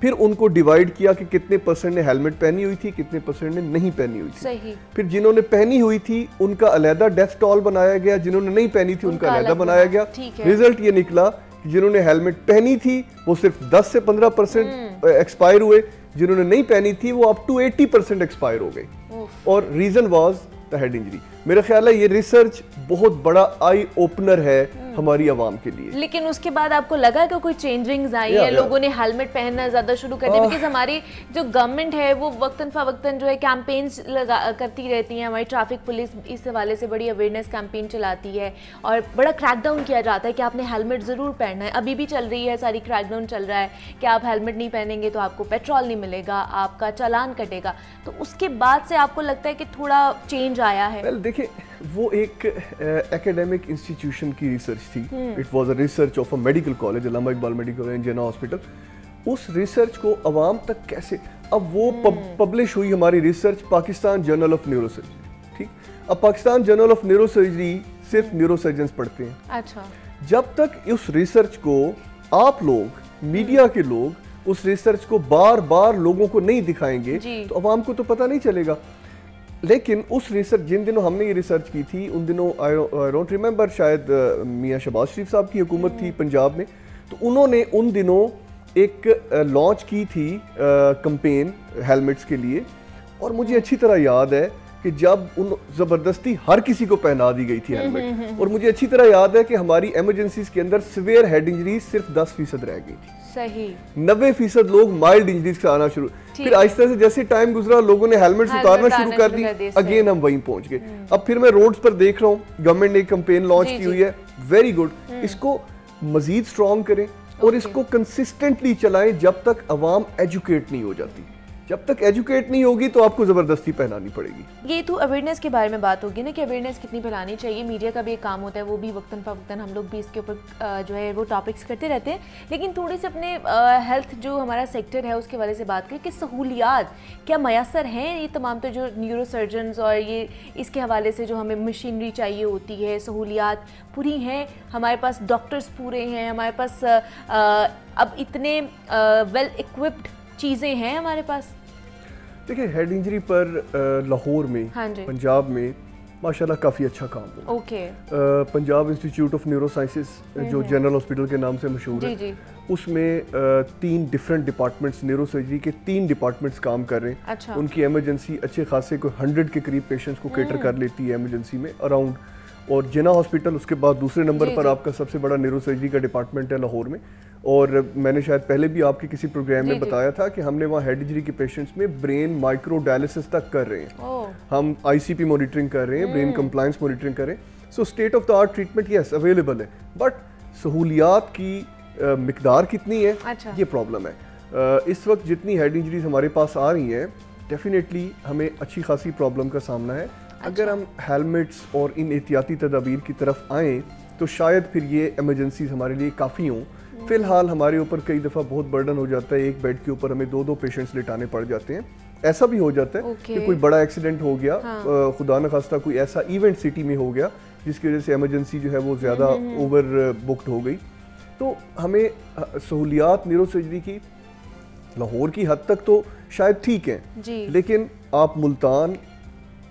फिर उनको डिवाइड किया कि कितने परसेंट ने हेलमेट पहनी हुई थी, कितने परसेंट ने नहीं पहनी हुई थी। सही। फिर जिन्होंने पहनी हुई थी उनका अलहदा डेथ टॉल बनाया गया, जिन्होंने नहीं पहनी थी उनका अलहदा बनाया गया। रिजल्ट ये निकला कि जिन्होंने हेलमेट पहनी थी वो सिर्फ 10 से 15% एक्सपायर हुए, जिन्होंने नहीं पहनी थी वो अप टू 80% एक्सपायर हो गई, और reason was the head injury. मेरा ख्याल है ये रिसर्च बहुत बड़ा आई ओपनर है हमारी आवाम के लिए। लेकिन उसके बाद आपको लगा कि कोई चेंजिंग्स आई है, लोगों ने हेलमेट पहनना ज्यादा शुरू कर दिया? बिकॉज हमारी जो गवर्नमेंट है वो वक्तन फवक्तन जो है कैंपेन्स करती रहती है, हमारी ट्रैफिक पुलिस इस हवाले से बड़ी अवेयरनेस कैंपेन चलाती है और बड़ा क्रैकडाउन किया जाता है कि आपने हेलमेट ज़रूर पहनना है। अभी भी चल रही है, सारी क्रैकडाउन चल रहा है कि आप हेलमेट नहीं पहनेंगे तो आपको पेट्रोल नहीं मिलेगा, आपका चालान कटेगा। तो उसके बाद से आपको लगता है कि थोड़ा चेंज आया है? देखिए वो एक एकेडमिक इंस्टीट्यूशन की रिसर्च थी, it was a research of a medical college, Allama Iqbal medical and Jinnah hospital. उस रिसर्च को अवाम तक कैसे, अब वो पब्लिश हुई हमारी research Pakistan journal of neurosurgery, ठीक। अब पाकिस्तान जर्नल ऑफ न्यूरोसर्जरी सिर्फ न्यूरोसर्जन्स पढ़ते हैं। अच्छा। जब तक उस रिसर्च को आप लोग मीडिया के लोग उस रिसर्च को बार बार लोगों को नहीं दिखाएंगे तो अवाम को तो पता नहीं चलेगा। लेकिन उस रिसर्च, जिन दिनों हमने ये रिसर्च की थी उन दिनों आई डोंट रिमेंबर, शायद मियां शहबाज शरीफ साहब की हुकूमत थी पंजाब में, तो उन्होंने उन दिनों एक लॉन्च की थी कैंपेन हेलमेट्स के लिए। और मुझे अच्छी तरह याद है कि जब उन ज़बरदस्ती हर किसी को पहना दी गई थी हेलमेट, और मुझे अच्छी तरह याद है कि हमारी एमरजेंसीज के अंदर सिवियर हेड इंजरीज सिर्फ 10% रह गई थी। सही। 90% लोग माइल्ड इंजरीज का आना शुरू, फिर आहिस्ता से जैसे टाइम गुजरा लोगों ने हेलमेट उतारना शुरू कर दी, अगेन हम वहीं पहुंच गए। अब फिर मैं रोड्स पर देख रहा हूँ गवर्नमेंट ने एक कैंपेन लॉन्च की हुई है, वेरी गुड, इसको मजीद स्ट्रॉन्ग करें और इसको कंसिस्टेंटली चलाएं जब तक अवाम एजुकेट नहीं हो जाती। जब तक एजुकेट नहीं होगी तो आपको ज़बरदस्ती पहनानी पड़ेगी। ये तो अवेयरनेस के बारे में बात होगी ना कि अवेयरनेस कितनी फैलानी चाहिए, मीडिया का भी एक काम होता है, वो भी वक्तन फ़वक्तन हम लोग भी इसके ऊपर जो है वो टॉपिक्स करते रहते हैं। लेकिन थोड़ी सी अपने हेल्थ जो हमारा सेक्टर है उसके वाले से बात करें कि सहूलियात क्या मैसर हैं, ये तमाम तो जो न्यूरोसर्जन्स और ये इसके हवाले से जो हमें मशीनरी चाहिए होती है, सहूलियात पूरी हैं, हमारे पास डॉक्टर्स पूरे हैं, हमारे पास अब इतने वेल इक्विप्ड चीज़ें हैं हमारे पास। देखिए हेड इंजरी पर लाहौर में, पंजाब में माशाल्लाह काफ़ी अच्छा काम हुआ। Okay. Punjab institute of neuro sciences जो जनरल हॉस्पिटल के नाम से मशहूर है, उसमें 3 डिफरेंट डिपार्टमेंट्स, न्यूरो सर्जरी के 3 डिपार्टमेंट्स काम कर रहे हैं। अच्छा। उनकी एमरजेंसी अच्छे खासे कोई 100 के करीब पेशेंट्स को केटर कर लेती है एमरजेंसी में अराउंड। और जिना हॉस्पिटल उसके बाद दूसरे नंबर पर आपका सबसे बड़ा न्यूरो सर्जरी का डिपार्टमेंट है लाहौर में। और मैंने शायद पहले भी आपके किसी प्रोग्राम में बताया था कि हमने वहाँ हेड इंजरी के पेशेंट्स में ब्रेन माइक्रो डायलिसिस तक कर रहे हैं, हम आईसीपी मॉनिटरिंग कर रहे हैं, ब्रेन कंप्लायंस मॉनिटरिंग कर रहे हैं। So state of the art treatment yes available है, बट सहूलियात की मिकदार कितनी है, ये प्रॉब्लम है। इस वक्त जितनी हेड इंजरीज हमारे पास आ रही हैं, डेफिनेटली हमें अच्छी खासी प्रॉब्लम का सामना है। अगर हम हेलमेट्स और इन एहतियाती तदाबीर की तरफ आएँ तो शायद फिर ये एमरजेंसीज हमारे लिए काफ़ी हों। फिलहाल हमारे ऊपर कई दफ़ा बहुत बर्डन हो जाता है, एक बेड के ऊपर हमें 2-2 पेशेंट्स लिटाने पड़ जाते हैं। ऐसा भी हो जाता है कि कोई बड़ा एक्सीडेंट हो गया, खुदा न खास्ता कोई ऐसा इवेंट सिटी में हो गया जिसकी वजह से एमरजेंसी जो है वो ज़्यादा ओवर बुक्ड हो गई। तो हमें सहूलियात न्यूरो सर्जरी की लाहौर की हद तक तो शायद ठीक है, लेकिन आप मुल्तान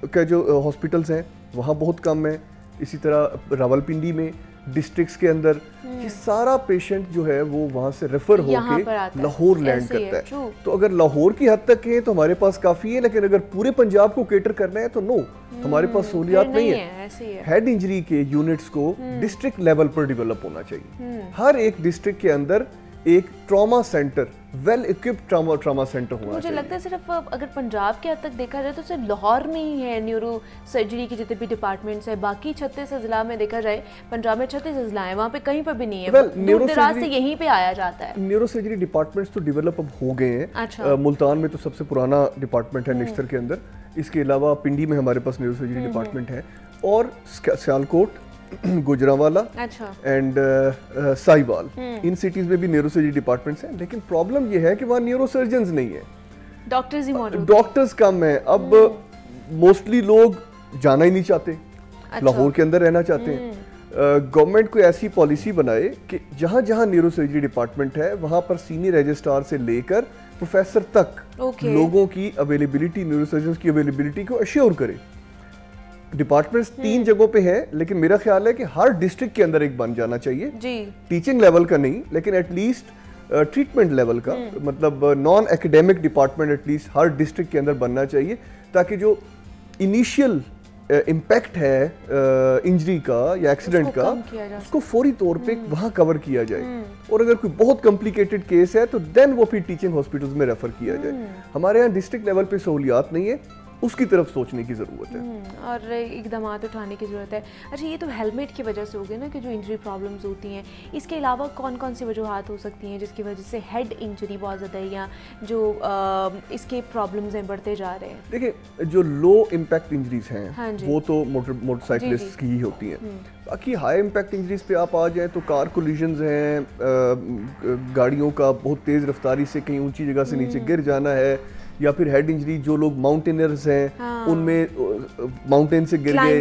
के जो हॉस्पिटल्स हैं वहाँ बहुत कम है। इसी तरह रावलपिंडी में डिस्ट्रिक्ट्स के अंदर ये सारा पेशेंट जो है वो वहाँ से रेफर होके लाहौर लैंड करता है। तो अगर लाहौर की हद तक है तो हमारे पास काफ़ी है, लेकिन अगर पूरे पंजाब को केटर करना है तो नो, हमारे पास सहूलियात नहीं है। हेड इंजरी के यूनिट्स को डिस्ट्रिक्ट लेवल पर डेवलप होना चाहिए। हर एक डिस्ट्रिक्ट के अंदर एक trauma centre, well equipped trauma centre होना चाहिए। मुझे लगता है सिर्फ अगर पंजाब के हद तक देखा जाए तो सिर्फ लाहौर में ही है न्यूरो सर्जरी के जितने भी डिपार्टमेंट्स है, बाकी 36 अजला में देखा जाए पंजाब में 36 अजला है, वहाँ पे कहीं पर भी नहीं है। दूर दराज से यहीं पे आया जाता है। न्यूरो सर्जरी डिपार्टमेंट्स तो डेवलप अब हो गए हैं। अच्छा। मुल्तान में तो सबसे पुराना डिपार्टमेंट है निश्तर के अंदर। इसके अलावा पिंडी में हमारे पास न्यूरो सर्जरी डिपार्टमेंट है, और Sialkot, Gujranwala and Sahiwal, in cities में भी न्यूरो सर्जरी डिपार्टमेंट्स हैं। लेकिन प्रॉब्लम ये है कि वहाँ न्यूरो सर्जन्स नहीं है, डॉक्टर्स ही मौजूद, डॉक्टर्स कम है। अब मोस्टली लोग जाना ही नहीं चाहते, लाहौर के अंदर रहना चाहते हैं। गवर्नमेंट को ऐसी पॉलिसी बनाए कि जहाँ जहाँ न्यूरो सर्जरी डिपार्टमेंट है वहाँ पर सीनियर रजिस्ट्रार से लेकर प्रोफेसर तक लोगों की अवेलेबिलिटी, न्यूरो सर्जन्स की अवेलेबिलिटी को अश्योर करे। डिपार्टमेंट्स 3 जगहों पे है, लेकिन मेरा ख्याल है कि हर डिस्ट्रिक्ट के अंदर एक बन जाना चाहिए जी। टीचिंग लेवल का नहीं, लेकिन एटलीस्ट ट्रीटमेंट लेवल का, मतलब नॉन एकेडमिक डिपार्टमेंट एटलीस्ट हर डिस्ट्रिक्ट के अंदर बनना चाहिए, ताकि जो इनिशियल इम्पैक्ट है इंजरी का या एक्सीडेंट का उसको फौरी तौर पे वहाँ कवर किया जाए। और अगर कोई बहुत कॉम्प्लिकेटेड केस है तो देन वो फिर टीचिंग हॉस्पिटल्स में रेफर किया जाए। हमारे यहाँ डिस्ट्रिक्ट लेवल पे सहूलियात नहीं है, उसकी तरफ सोचने की ज़रूरत है और इकदाम उठाने की ज़रूरत है। अच्छा, ये तो हेलमेट की वजह से हो गई ना कि जो इंजरी प्रॉब्लम्स होती हैं, इसके अलावा कौन कौन सी वजूहात हो सकती हैं जिसकी वजह से हेड इंजरी बहुत ज़्यादा है या जो इसके प्रॉब्लम्स हैं बढ़ते जा रहे हैं? देखिए, जो लो इम्पैक्ट इंजरीज हैं हाँ वो तो मोटरसाइकिलिस्ट की ही होती हैं। बाकी हाई इम्पैक्ट इंजरीज पे आप आ जाएँ तो कार कोलिजन्स हैं, गाड़ियों का बहुत तेज़ रफ्तारी से कहीं ऊंची जगह से नीचे गिर जाना है, या फिर हेड इंजरी जो लोग माउंटेनर्स हैं उनमें माउंटेन से गिर गए,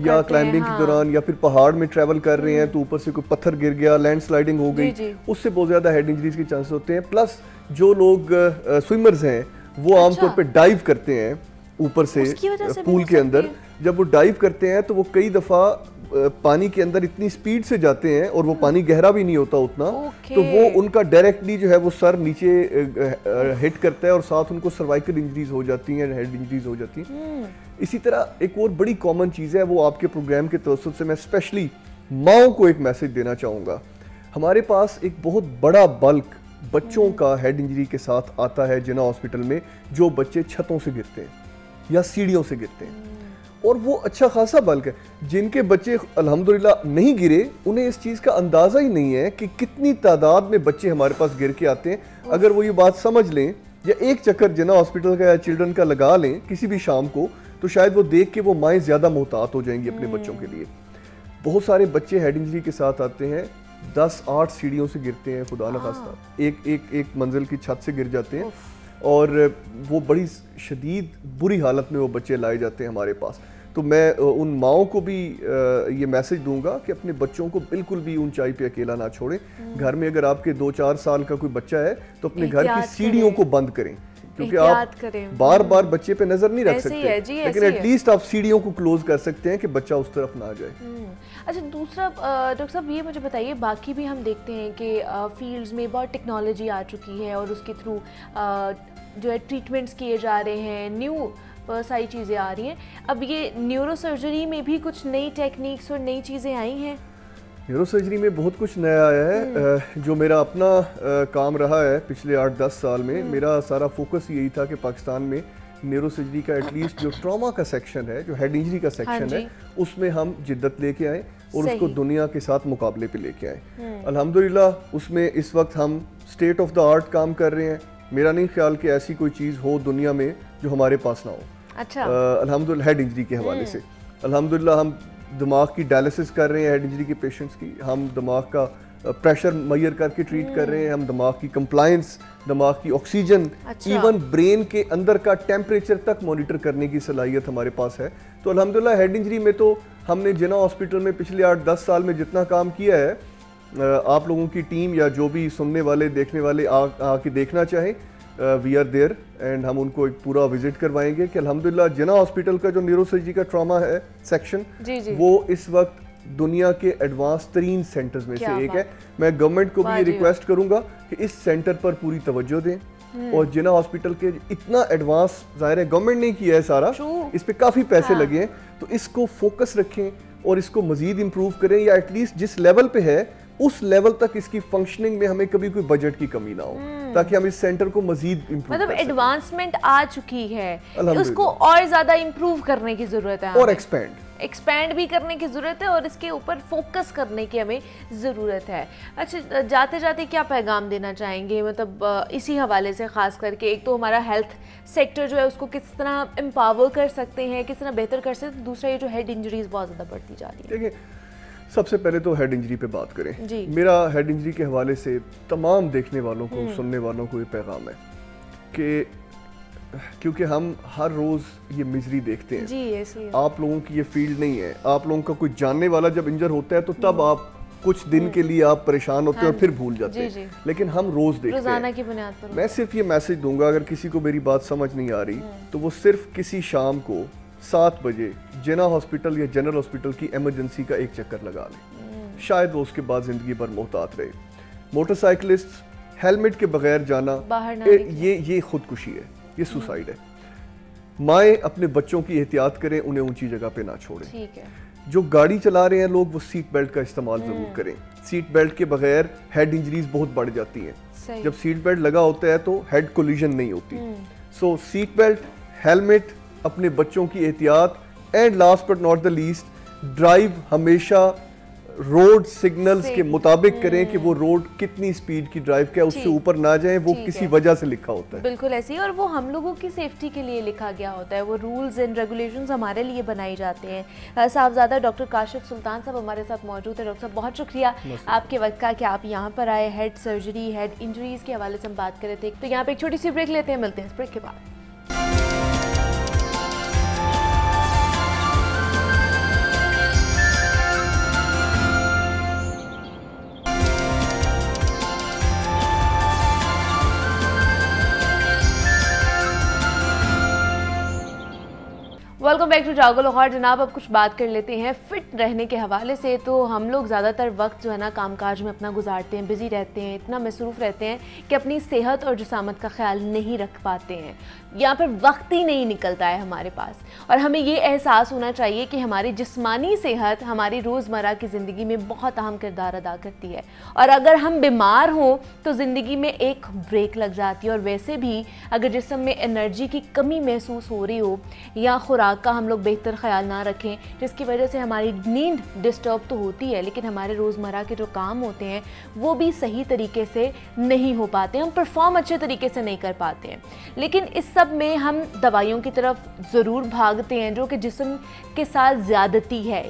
या क्लाइंबिंग के दौरान या फिर पहाड़ में ट्रैवल कर रहे हैं तो ऊपर से कोई पत्थर गिर गया, लैंडस्लाइडिंग हो गई, उससे बहुत ज़्यादा हेड इंजरीज के चांसेस होते हैं। प्लस जो लोग स्विमर्स हैं वो आमतौर पे डाइव करते हैं ऊपर से पूल के अंदर, जब वो डाइव करते हैं तो वो कई दफ़ा पानी के अंदर इतनी स्पीड से जाते हैं और वो पानी गहरा भी नहीं होता उतना, तो वो उनका डायरेक्टली जो है वो सर नीचे हिट करता है और साथ उनको सर्वाइकल इंजरीज हो जाती हैं, हेड इंजरीज हो जाती हैं। इसी तरह एक और बड़ी कॉमन चीज़ है, वो आपके प्रोग्राम के तवज्जुह से मैं स्पेशली माओं को एक मैसेज देना चाहूँगा। हमारे पास एक बहुत बड़ा बल्क बच्चों का हेड इंजरी के साथ आता है जिन्ना हॉस्पिटल में, जो बच्चे छतों से गिरते हैं या सीढ़ियों से गिरते हैं, और वो अच्छा खासा बल्क है। जिनके बच्चे अल्हम्दुलिल्लाह नहीं गिरे, उन्हें इस चीज़ का अंदाज़ा ही नहीं है कि कितनी तादाद में बच्चे हमारे पास गिर के आते हैं। अगर वो ये बात समझ लें या एक चक्कर जिन्ना हॉस्पिटल का या चिल्ड्रन का लगा लें किसी भी शाम को, तो शायद वो देख के वो माएँ ज़्यादा मोहतात हो जाएंगी अपने बच्चों के लिए। बहुत सारे बच्चे हेड इंजरी के साथ आते हैं, 10-8 सीढ़ियों से गिरते हैं, खुदा न खास्ता एक मंजिल की छत से गिर जाते हैं, और वो बड़ी शदीद बुरी हालत में वो बच्चे लाए जाते हैं हमारे पास। तो मैं उन माओं को भी ये मैसेज दूंगा कि अपने बच्चों को बिल्कुल भी ऊंचाई पे अकेला ना छोड़ें। घर में अगर आपके 2-4 साल का कोई बच्चा है तो अपने घर की सीढ़ियों को बंद करें, क्योंकि आप बार बार बच्चे पे नजर नहीं रख सकते, लेकिन एटलीस्ट आप सीढ़ियों को क्लोज कर सकते हैं कि बच्चा उस तरफ ना जाए। अच्छा, दूसरा डॉक्टर साहब ये मुझे बताइए, बाकी भी हम देखते हैं कि फील्ड्स में बहुत टेक्नोलॉजी आ चुकी है और उसके थ्रू जो है ट्रीटमेंट्स किए जा रहे हैं, न्यू सारी चीज़ें आ रही हैं। अब ये न्यूरो सर्जरी में भी कुछ नई टेक्निक्स और नई चीज़ें आई हैं? न्यूरो सर्जरी में बहुत कुछ नया आया है। जो मेरा अपना काम रहा है पिछले 8-10 साल में, मेरा सारा फोकस यही था कि पाकिस्तान में न्यूरो सर्जरी का एटलीस्ट जो ट्रॉमा का सेक्शन है, जो हेड इंजरी का सेक्शन है, उसमें हम जिद्दत लेके आए और उसको दुनिया के साथ मुकाबले पे लेके आए। अल्हम्दुलिल्लाह उसमें इस वक्त हम स्टेट ऑफ द आर्ट काम कर रहे हैं। मेरा नहीं ख्याल कि ऐसी कोई चीज़ हो दुनिया में जो हमारे पास ना हो। अच्छा। अल्हम्दुलिल्लाह हेड इंजरी के हवाले से अल्हम्दुलिल्लाह हम दिमाग की डायलिसिस कर रहे हैं हेड इंजरी के पेशेंट्स की, हम दिमाग का प्रेशर मेजर करके ट्रीट कर रहे हैं, हम दिमाग की कंप्लायंस, दिमाग की ऑक्सीजन, इवन ब्रेन के अंदर का टेम्परेचर तक मॉनिटर करने की सलाहियत हमारे पास है। तो अल्हम्दुलिल्लाह हेड इंजरी में तो हमने जिन्ना हॉस्पिटल में पिछले 8-10 साल में जितना काम किया है, आप लोगों की टीम या जो भी सुनने वाले देखने वाले आके देखना चाहें, वी आर देयर एंड हम उनको एक पूरा विजिट करवाएंगे कि अल्हम्दुलिल्लाह जिन्ना हॉस्पिटल का जो न्यूरो सर्जरी का ट्रॉमा है सेक्शन, वो इस वक्त दुनिया के एडवांस तरीन सेंटर्स में से एक है। मैं गवर्नमेंट को भी ये रिक्वेस्ट करूंगा कि इस सेंटर पर पूरी तवज्जो दें और जिन्ना हॉस्पिटल के इतना एडवांस, जाहिर है गवर्नमेंट ने किया है सारा, इस पे काफ़ी पैसे लगे हैं, तो इसको फोकस रखें और इसको मजीद इम्प्रूव करें, या एटलीस्ट जिस लेवल पे है उस लेवल तक इसकी फंक्शनिंग में हमें कभी कोई बजट की कमी ना हो, ताकि हम इस सेंटर को मजीद इम्प्रूव मतलब एडवांसमेंट आ चुकी है, उसको और ज्यादा इम्प्रूव करने की जरूरत है और एक्सपैंड भी करने की ज़रूरत है और इसके ऊपर फोकस करने की हमें ज़रूरत है। अच्छा, जाते जाते क्या पैगाम देना चाहेंगे, मतलब इसी हवाले से ख़ास करके? एक तो हमारा हेल्थ सेक्टर जो है उसको किस तरह एम्पावर कर सकते हैं, किस तरह बेहतर कर सकते हैं, दूसरा ये जो हेड इंजरीज बहुत ज़्यादा बढ़ती जा रही है। देखिए, सबसे पहले तो हेड इंजरी पे बात करें जी। मेरा हेड इंजरी के हवाले से तमाम देखने वालों को, सुनने वालों को ये पैगाम है कि क्योंकि हम हर रोज ये मिजरी देखते हैं जी, ऐसे है। आप लोगों की ये फील्ड नहीं है, आप लोगों का कोई जानने वाला जब इंजर होता है तो तब आप कुछ दिन के लिए आप परेशान होते हैं और फिर भूल जाते हैं, लेकिन हम रोज देखते हैं, रोजाना की बुनियाद पर। मैं सिर्फ ये मैसेज दूंगा, अगर किसी को मेरी बात समझ नहीं आ रही तो वो सिर्फ किसी शाम को 7 बजे जिन्ना हॉस्पिटल या जनरल हॉस्पिटल की इमरजेंसी का एक चक्कर लगा लें, शायद वो उसके बाद जिंदगी भर मोहतात रहे। मोटरसाइकिलिस्ट हेलमेट के बगैर जाना ये खुदकुशी है, ये सुसाइड है। माएँ अपने बच्चों की एहतियात करें, उन्हें ऊंची जगह पे ना छोड़ें। ठीक है। जो गाड़ी चला रहे हैं लोग, वो सीट बेल्ट का इस्तेमाल जरूर करें। सीट बेल्ट के बगैर हेड इंजरीज बहुत बढ़ जाती हैं। जब सीट बेल्ट लगा होता है तो हेड कोलिजन नहीं होती। सो सीट बेल्ट, हेलमेट, अपने बच्चों की एहतियात, and last but not the least drive हमेशा रोड सिग्नल्स के मुताबिक करें कि वो रोड कितनी स्पीड की ड्राइव क्या, उससे ऊपर ना जाएं, वो किसी वजह से लिखा होता है। बिल्कुल ऐसे ही, और वो हम लोगों की सेफ्टी के लिए लिखा गया होता है, वो रूल्स एंड रेगुलेशंस हमारे लिए बनाए जाते हैं। साहबजादा डॉक्टर काशिफ सुल्तान साहब हमारे साथ मौजूद है। डॉक्टर साहब बहुत शुक्रिया आपके वक्त का कि आप यहाँ पर आए। हेड सर्जरी, हेड इंजरीज के हवाले से हम बात कर रहे थे, तो यहाँ पे एक छोटी सी ब्रेक लेते हैं, मिलते हैं इस ब्रेक के बाद। वेलकम बैक टू जागो लाहौर। जनाब, अब कुछ बात कर लेते हैं फिट रहने के हवाले से। तो हम लोग ज़्यादातर वक्त जो है ना कामकाज में अपना गुजारते हैं, बिज़ी रहते हैं, इतना मसरूफ़ रहते हैं कि अपनी सेहत और जिसामत का ख्याल नहीं रख पाते हैं, यहाँ पर वक्त ही नहीं निकलता है हमारे पास। और हमें ये एहसास होना चाहिए कि हमारी जिस्मानी सेहत हमारी रोज़मर्रा की ज़िंदगी में बहुत अहम किरदार अदा करती है, और अगर हम बीमार हों तो ज़िंदगी में एक ब्रेक लग जाती है। और वैसे भी अगर जिस्म में एनर्जी की कमी महसूस हो रही हो या खुराक का हम लोग बेहतर ख्याल ना रखें, जिसकी वजह से हमारी नींद डिस्टर्ब तो होती है, लेकिन हमारे रोज़मर्रा के जो काम होते हैं वो भी सही तरीके से नहीं हो पाते, हम परफॉर्म अच्छे तरीके से नहीं कर पाते हैं। लेकिन इस सब में हम दवाइयों की तरफ ज़रूर भागते हैं, जो कि जिस्म के साथ ज़्यादती है।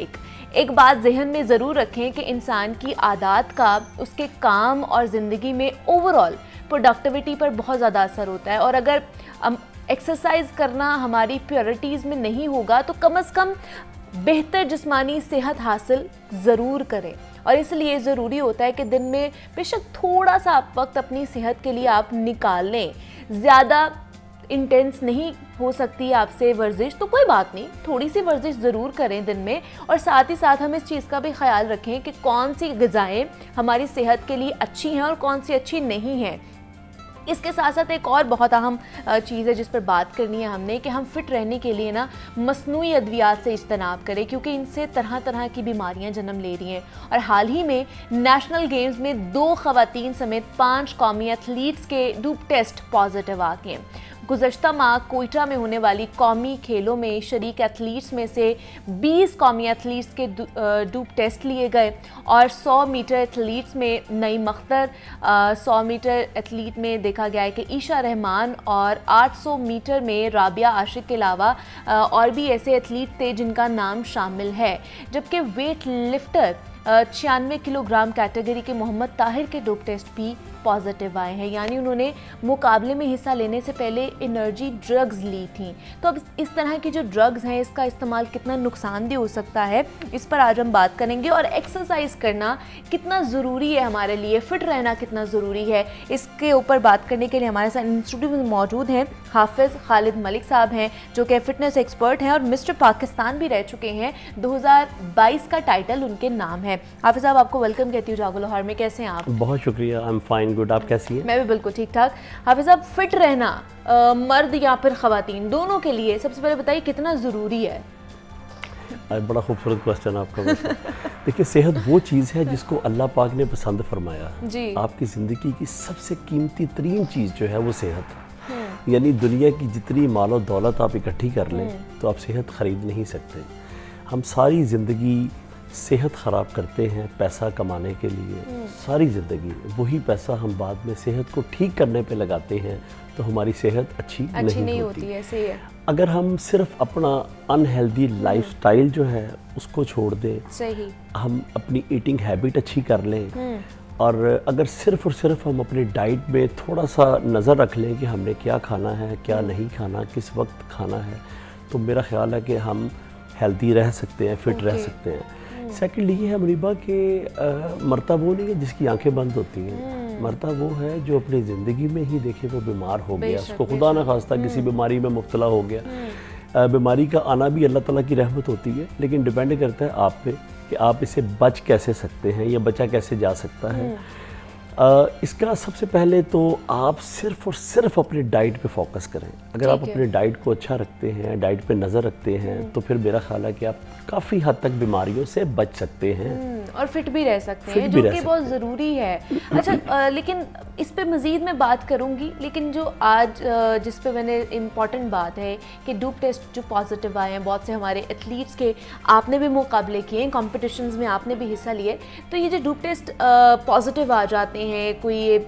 एक बात जहन में ज़रूर रखें कि इंसान की आदत का उसके काम और ज़िंदगी में ओवरऑल प्रोडक्टिविटी पर बहुत ज़्यादा असर होता है। और अगर एक्सरसाइज करना हमारी प्रायोरिटीज़ में नहीं होगा तो कम से कम बेहतर जिस्मानी सेहत हासिल ज़रूर करें। और इसलिए ज़रूरी होता है कि दिन में बेशक थोड़ा सा वक्त अपनी सेहत के लिए आप निकाल लें। ज़्यादा इंटेंस नहीं हो सकती है आपसे वर्जिश, तो कोई बात नहीं, थोड़ी सी वर्जिश ज़रूर करें दिन में। और साथ ही साथ हम इस चीज़ का भी ख्याल रखें कि कौन सी ग़िज़ाएँ हमारी सेहत के लिए अच्छी हैं और कौन सी अच्छी नहीं हैं। इसके साथ साथ एक और बहुत अहम चीज़ है जिस पर बात करनी है हमने, कि हम फिट रहने के लिए ना मसनूई अद्वियात से इज्तनाब करें, क्योंकि इनसे तरह तरह की बीमारियां जन्म ले रही हैं। और हाल ही में नेशनल गेम्स में 2 ख़वातीन समेत 5 कौमी एथलीट्स के डूप टेस्ट पॉजिटिव आ गए हैं। गुज़श्ता माह कोयटा में होने वाली कौमी खेलों में शरीक एथलीट्स में से 20 कौमी एथलीट्स के डूप टेस्ट लिए गए, और 100 मीटर एथलीट्स में नईम अख्तर, 100 मीटर एथलीट में देखा गया है कि ईशा रहमान, और 800 मीटर में राबिया आशिक के अलावा और भी ऐसे एथलीट थे जिनका नाम शामिल है। जबकि वेट लिफ्टर 96 किलोग्राम कैटेगरी के मोहम्मद ताहिर के डोप टेस्ट भी पॉजिटिव आए हैं, यानी उन्होंने मुकाबले में हिस्सा लेने से पहले एनर्जी ड्रग्स ली थी। तो अब इस तरह की जो ड्रग्स हैं इसका इस्तेमाल कितना नुकसानदेह हो सकता है, इस पर आज हम बात करेंगे। और एक्सरसाइज करना कितना ज़रूरी है हमारे लिए, फिट रहना कितना ज़रूरी है, इसके ऊपर बात करने के लिए हमारे साथ इंस्टीट्यूट में मौजूद हैं हाफिज़ खालिद मलिक साहब हैं, जो कि फ़िटनेस एक्सपर्ट हैं और मिस्टर पाकिस्तान भी रह चुके हैं। 2022 का टाइटल उनके नाम है। हाफिज़ साहब, आपको वेलकम कहती हूँ जागो लाहौर में। कैसे हैं आप? बहुत शुक्रिया, आई एम फाइन, गुड। आप कैसी हैं? मैं भी बिल्कुल ठीक ठाक। हाफिज़ साहब, फिट रहना मर्द या फिर ख़वातीन दोनों के लिए सबसे पहले बताइए कितना ज़रूरी है? बड़ा खूबसूरत क्वेश्चन आपका। देखिए, सेहत वो चीज़ है जिसको अल्लाह पाक ने पसंद फरमाया जी। आपकी ज़िंदगी की सबसे कीमती तरीन चीज़ जो है वो सेहत है। यानी दुनिया की जितनी मालो दौलत आप इकट्ठी कर लें तो आप सेहत ख़रीद नहीं सकते। हम सारी ज़िंदगी सेहत ख़राब करते हैं पैसा कमाने के लिए, सारी ज़िंदगी वही पैसा हम बाद में सेहत को ठीक करने पे लगाते हैं, तो हमारी सेहत अच्छी नहीं होती है। सही है। अगर हम सिर्फ अपना अनहेल्दी लाइफस्टाइल जो है उसको छोड़ दें, सही, हम अपनी ईटिंग हैबिट अच्छी कर लें, और अगर सिर्फ और सिर्फ हम अपनी डाइट में थोड़ा सा नज़र रख लें कि हमने क्या खाना है, क्या नहीं खाना, किस वक्त खाना है, तो मेरा ख़्याल है कि हम हेल्दी रह सकते हैं, फिट रह सकते हैं। सेकेंड ये है मुनीबा कि मरता वो नहीं है जिसकी आंखें बंद होती हैं, मरता वो है जो अपनी ज़िंदगी में ही देखे वो बीमार हो गया, उसको खुदा न खास्ता किसी बीमारी में मुब्तला हो गया। बीमारी का आना भी अल्लाह ताला की रहमत होती है, लेकिन डिपेंड करता है आप पे कि आप इसे बच कैसे सकते हैं या बचा कैसे जा सकता है। इसका सबसे पहले तो आप सिर्फ और सिर्फ अपनी डाइट पे फोकस करें। अगर आप अपनी डाइट को अच्छा रखते हैं, डाइट पे नज़र रखते हैं, तो फिर मेरा ख्याल है कि आप काफ़ी हद तक बीमारियों से बच सकते हैं और फिट भी रह सकते हैं, जो कि बहुत ज़रूरी है। अच्छा, लेकिन इस पे मज़ीद मैं बात करूँगी, लेकिन जो आज जिस पे मैंने इम्पॉर्टेंट बात है कि डोप टेस्ट जो पॉजिटिव आए हैं, बहुत से हमारे एथलीट्स के आपने भी मुकाबले किए हैं, कॉम्पिटिशन्स में आपने भी हिस्सा लिए, तो ये जो डोप टेस्ट पॉजिटिव आ जाते हैं, कोई ये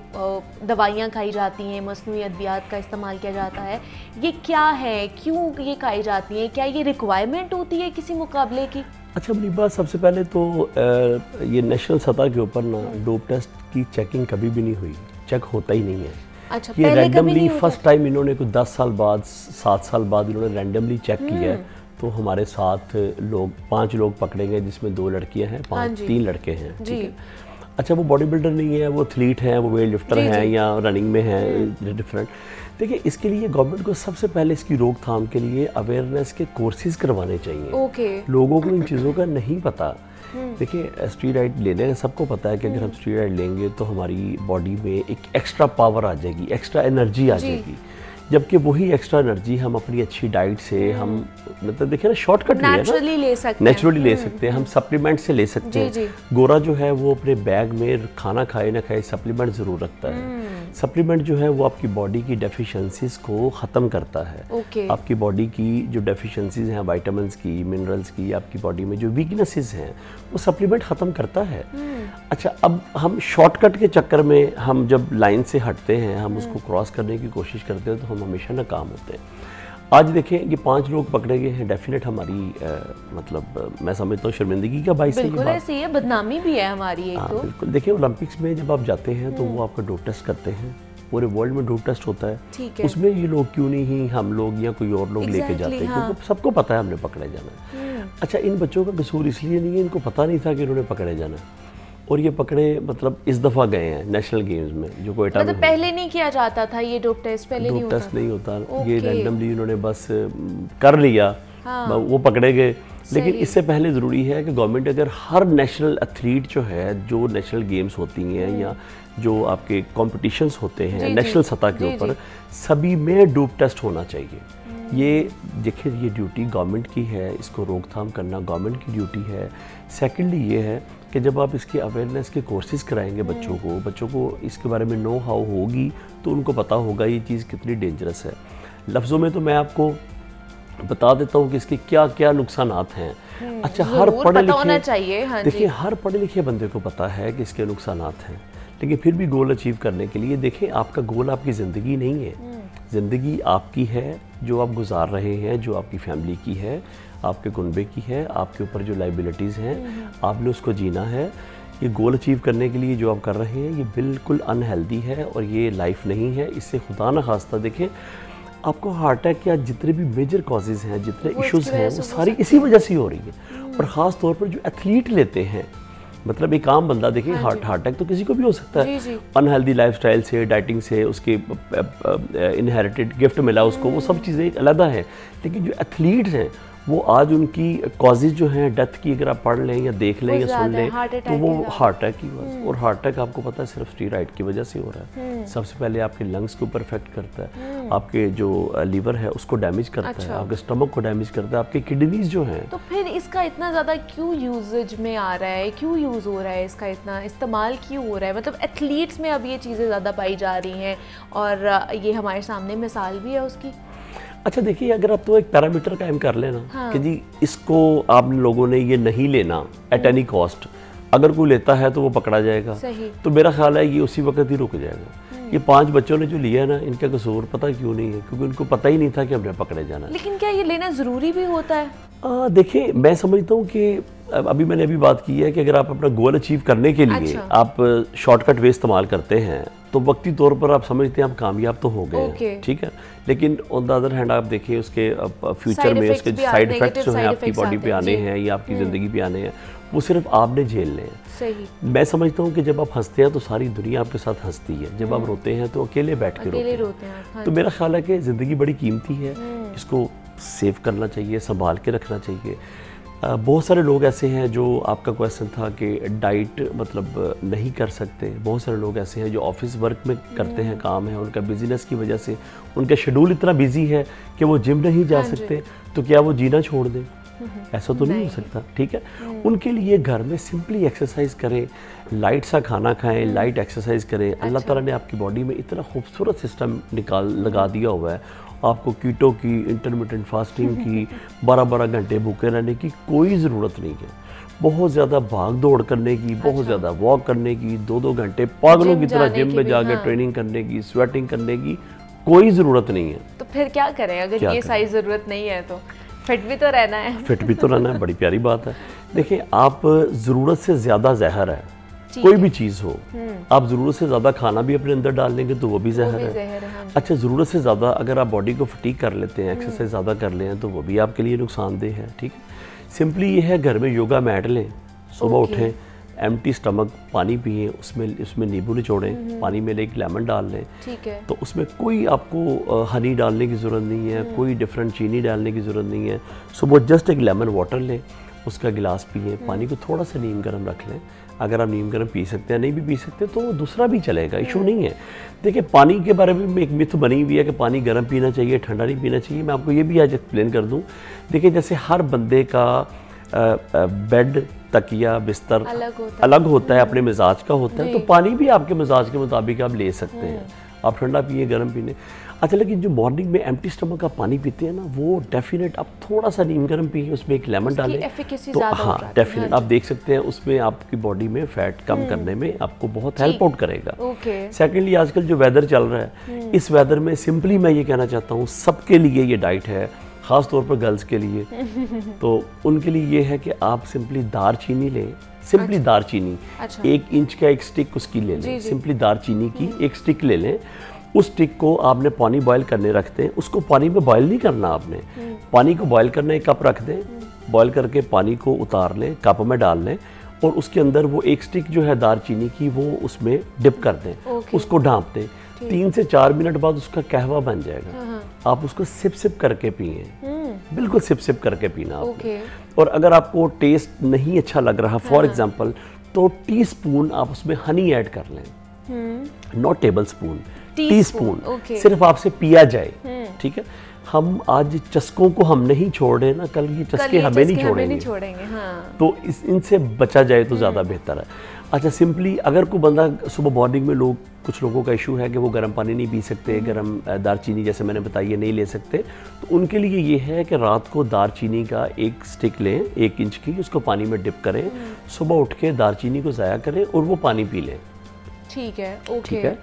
दवाइयाँ खाई जाती हैं, मसनूई अद्वियात का इस्तेमाल किया जाता है, ये क्या है, क्यों ये खाई जाती हैं, क्या ये रिक्वायरमेंट होती है किसी मुकाबले की? अच्छा अपनी बात, सबसे पहले तो ये नेशनल सतह के ऊपर ना डोप टेस्ट की चेकिंग कभी भी नहीं हुई, चेक होता ही नहीं है। अच्छा, ये रैंडमली फर्स्ट टाइम इन्होंने कुछ 10 साल बाद 7 साल बाद इन्होंने रैंडमली चेक किया है। तो हमारे साथ लोग 5 लोग पकड़े गए, जिसमें 2 लड़कियां हैं, 3 लड़के हैं, ठीक है। अच्छा, वो बॉडी बिल्डर नहीं है, वो एथलीट हैं, वो वेट लिफ्टर हैं या रनिंग में हैं, डिफरेंट। देखिए, इसके लिए गवर्नमेंट को सबसे पहले इसकी रोकथाम के लिए अवेयरनेस के कोर्सेज करवाने चाहिए। लोगों को इन चीज़ों का नहीं पता। देखिए, स्टेरॉइड लेने का सबको पता है कि अगर हम स्टेरॉइड लेंगे तो हमारी बॉडी में एक एक्स्ट्रा पावर आ जाएगी, एक्स्ट्रा एनर्जी आ जाएगी, जबकि वही एक्स्ट्रा एनर्जी हम अपनी अच्छी डाइट से हम मतलब देखिए ना, शॉर्टकट नेचुरली ले सकते हैं, हम सप्लीमेंट से ले सकते हैं। गोरा जो है वो अपने बैग में खाना खाए ना खाए सप्लीमेंट ज़रूर रखता है। सप्लीमेंट जो है वो आपकी बॉडी की डेफिशिएंसीज को ख़त्म करता है। आपकी बॉडी की जो डेफिशिएंसीज हैं विटामिन्स की, मिनरल्स की, आपकी बॉडी में जो वीकनेसेस हैं वो सप्लीमेंट ख़त्म करता है। अच्छा, अब हम शॉर्टकट के चक्कर में हम जब लाइन से हटते हैं, हम उसको क्रॉस करने की कोशिश करते हैं, तो हम हमेशा नाकाम होते हैं। आज देखें कि 5 लोग पकड़े गए हैं, डेफिनेट हमारी मतलब मैं समझता हूँ शर्मिंदगी का बाइस है। बिल्कुल ऐसी है, बदनामी भी है हमारी एक तो। बिल्कुल, देखिए ओलंपिक्स में जब आप जाते हैं तो वो आपका डोप टेस्ट करते हैं, पूरे वर्ल्ड में डोप टेस्ट होता है, उसमें ये लोग क्यों नहीं हम लोग या कोई और लोग लेके जाते हैं, क्योंकि सबको पता है हमने पकड़े जाना है। अच्छा, इन बच्चों का कसूर इसलिए नहीं है, इनको पता नहीं था कि इन्होंने पकड़े जाना है, और ये पकड़े मतलब इस दफ़ा गए हैं नेशनल गेम्स में, जो कोयटा में पहले नहीं किया जाता था ये डोप टेस्ट, पहले डोप टेस्ट नहीं होता, ये रैंडमली इन्होंने बस कर लिया, वो पकड़े गए। लेकिन इससे पहले ज़रूरी है कि गवर्नमेंट अगर हर नेशनल एथलीट जो है, जो नेशनल गेम्स होती हैं या जो आपके कॉम्पिटिशन्स होते हैं नेशनल सतह के ऊपर, सभी में डोप टेस्ट होना चाहिए। ये देखिए, ये ड्यूटी गवर्नमेंट की है, इसको रोकथाम करना गवर्नमेंट की ड्यूटी है। सेकेंडली ये है कि जब आप इसके अवेयरनेस के कोर्सेज कराएंगे बच्चों को इसके बारे में नो हाउ होगी, तो उनको पता होगा ये चीज़ कितनी डेंजरस है। लफ्ज़ों में तो मैं आपको बता देता हूँ कि इसके क्या क्या नुकसानात हैं। अच्छा, हर पढ़े लिखे, देखिए हर पढ़े लिखे बंदे को पता है कि इसके नुकसानात हैं, लेकिन फिर भी गोल अचीव करने के लिए देखिए, आपका गोल आपकी ज़िंदगी नहीं है, ज़िंदगी आपकी है जो आप गुजार रहे हैं, जो आपकी फैमिली की है, आपके कुनबे की है, आपके ऊपर जो लाइबिलिटीज़ हैं, आपने उसको जीना है। ये गोल अचीव करने के लिए जो आप कर रहे हैं ये बिल्कुल अनहेल्दी है और ये लाइफ नहीं है। इससे खुदा न खास्ता देखें, आपको हार्ट अटैक या जितने भी मेजर कॉजेज़ हैं, जितने इश्यूज़ हैं, वो सारी इसी वजह से हो रही है। और ख़ास तौर पर जो एथलीट लेते हैं, मतलब एक आम बंदा देखिए, हार्ट अटैक तो किसी को भी हो सकता है, अनहेल्दी लाइफस्टाइल से, डाइटिंग से, उसके इनहेरिटेड गिफ्ट मिला उसको, वो सब चीज़ें अलग है। लेकिन जो एथलीट्स हैं वो आज उनकी कॉजेज़ जो हैं डेथ की, अगर आप पढ़ लें या देख लें या सुन लें, तो वो हार्ट अटैक की वजह। और हार्ट अटैक आपको पता है सिर्फ स्टेरॉइड की वजह से हो रहा है। सबसे पहले आपके लंग्स को अफेक्ट करता है, आपके जो लीवर है उसको डैमेज करता है, आपके स्टमक को डैमेज करता है, आपके किडनीज जो हैं। तो फिर इसका इतना ज़्यादा क्यों यूजेज में आ रहा है, क्यों यूज़ हो रहा है, इसका इतना इस्तेमाल क्यों हो रहा है? मतलब एथलीट्स में अब ये चीज़ें ज़्यादा पाई जा रही हैं और ये हमारे सामने मिसाल भी है उसकी। अच्छा देखिए, अगर आप तो एक पैरामीटर कायम कर लेना कि जी इसको आप लोगों ने ये नहीं लेना एट एनी कॉस्ट, अगर कोई लेता है तो वो पकड़ा जाएगा, तो मेरा ख्याल है ये उसी वक्त ही रुक जाएगा। ये 5 बच्चों ने जो लिया ना, इनका कसूर पता क्यों नहीं है, क्योंकि उनको पता ही नहीं था कि हमने पकड़े जाना। लेकिन क्या ये लेना ज़रूरी भी होता है? देखिए, मैं समझता हूँ कि अभी मैंने बात की है कि अगर आप अपना गोल अचीव करने के लिए आप शॉर्टकट वे इस्तेमाल करते हैं, तो वक्ती तौर पर आप समझते हैं आप कामयाब तो हो गए, ठीक है। लेकिन ऑन द अदर हैंड आप देखिए उसके फ्यूचर में उसके साइड इफेक्ट्स जो हैं आपकी बॉडी पे आने हैं या आपकी ज़िंदगी पे आने हैं, वो सिर्फ आपने झेलने हैं। सही। मैं समझता हूँ कि जब आप हंसते हैं तो सारी दुनिया आपके साथ हंसती है, जब आप रोते हैं तो अकेले बैठ के रोते हैं। तो मेरा ख्याल है कि ज़िंदगी बड़ी कीमती है, इसको सेव करना चाहिए, संभाल के रखना चाहिए। बहुत सारे लोग ऐसे हैं जो, आपका क्वेश्चन था कि डाइट मतलब नहीं कर सकते, बहुत सारे लोग ऐसे हैं जो ऑफिस वर्क में करते हैं, काम है, उनका बिजनेस की वजह से उनका शेड्यूल इतना बिजी है कि वो जिम नहीं जा सकते, तो क्या वो जीना छोड़ दें? ऐसा तो नहीं हो सकता, ठीक है। उनके लिए घर में सिंपली एक्सरसाइज करें, लाइट सा खाना खाएं, लाइट एक्सरसाइज करें। अल्लाह ताला ने आपकी बॉडी में इतना खूबसूरत सिस्टम लगा दिया हुआ है, आपको कीटो की, इंटरमिटेंट फास्टिंग की, 12-12 घंटे भूखे रहने की कोई ज़रूरत नहीं है। बहुत ज़्यादा भाग दौड़ करने की, बहुत ज़्यादा वॉक करने की, 2-2 घंटे पागलों की तरह जिम में जाकर ट्रेनिंग करने की, स्वेटिंग करने की कोई ज़रूरत नहीं है। तो फिर क्या करें अगर ये सारी ज़रूरत नहीं है? तो फिट भी तो रहना है। फिट भी तो रहना है, बड़ी प्यारी बात है। देखिए, आप ज़रूरत से ज़्यादा जहर है, कोई भी चीज़ हो, आप ज़रूरत से ज़्यादा खाना भी अपने अंदर डाल लेंगे तो वो भी जहर है। अच्छा, ज़रूरत से ज़्यादा अगर आप बॉडी को फटीग कर लेते हैं, एक्सरसाइज ज़्यादा कर लें तो वो भी आपके लिए नुकसानदेह है, ठीक है। सिंपली ये है, घर में योगा मैट लें, सुबह उठें, एम्प्टी स्टमक पानी पिए, उसमें नींबू निचोड़ें, पानी में एक लेमन डाल लें, ठीक है। तो उसमें कोई आपको हनी डालने की ज़रूरत नहीं है, कोई डिफरेंट चीनी डालने की ज़रूरत नहीं है। सुबह जस्ट एक लेमन वाटर लें, उसका गिलास पिए, पानी को थोड़ा सा नीम गर्म रख लें। अगर आप नीम गर्म पी सकते हैं, नहीं भी पी सकते तो दूसरा भी चलेगा, इशू नहीं है। देखिए, पानी के बारे में एक मिथ बनी हुई है कि पानी गर्म पीना चाहिए, ठंडा नहीं पीना चाहिए। मैं आपको ये भी आज एक्सप्लेन कर दूं। देखिए, जैसे हर बंदे का बेड, तकिया, बिस्तर अलग होता है, अपने मिजाज का होता है, तो पानी भी आपके मिजाज के मुताबिक आप ले सकते हैं। आप ठंडा पिए, गर्म पीने। अच्छा, लेकिन जो मॉर्निंग में एम्प्टी स्टमक आप पानी पीते हैं ना, वो डेफिनेट आप थोड़ा सा नीम गर्म पिए, उसमें एक लेमन डालें तो हाँ, डेफिनेट आप देख सकते हैं उसमें आपकी बॉडी में फैट कम करने में आपको बहुत हेल्प आउट करेगा। सेकेंडली, आजकल जो वेदर चल रहा है, इस वेदर में सिंपली मैं ये कहना चाहता हूँ, सबके लिए ये डाइट है, ख़ास तौर पर गर्ल्स के लिए। तो उनके लिए ये है कि आप सिंपली दारचीनी लें, सिंपली दारचीनी, 1 इंच का एक स्टिक उसकी ले लें, सिंपली दारचीनी की एक स्टिक ले लें। उस स्टिक को आपने पानी बॉयल करने रखते हैं, उसको पानी में बॉयल नहीं करना आपने, पानी को बॉयल करने एक कप रख दें, बॉयल करके पानी को उतार लें, कप में डाल लें और उसके अंदर वो एक स्टिक जो है दारचीनी की वो उसमें डिप कर दें, उसको ढाँप दें। 3 से 4 मिनट बाद उसका कहवा बन जाएगा, आप उसको सिप सिप करके पिए, बिल्कुल सिप सिप करके पीना आपने। और अगर आपको टेस्ट नहीं अच्छा लग रहा, फॉर एग्जाम्पल, तो टीस्पून आप उसमें हनी ऐड कर लें, नॉट टेबल स्पून, टीस्पून, सिर्फ आपसे पिया जाए, ठीक है। हम आज चस्कों को हम नहीं छोड़ रहे ना, कल ये चस्के हमें नहीं छोड़ेंगे, हाँ। तो इनसे बचा जाए तो ज़्यादा बेहतर है। अच्छा, सिंपली अगर कोई बंदा सुबह मॉर्निंग में, कुछ लोगों का इशू है कि वो गर्म पानी नहीं पी सकते, गर्म दारचीनी जैसे मैंने बताई है नहीं ले सकते, तो उनके लिए ये है कि रात को दारचीनी का एक स्टिक लें, 1 इंच की, उसको पानी में डिप करें, सुबह उठ के दारचीनी को ज़ाया करें और वो पानी पी लें, ठीक है। ठीक है।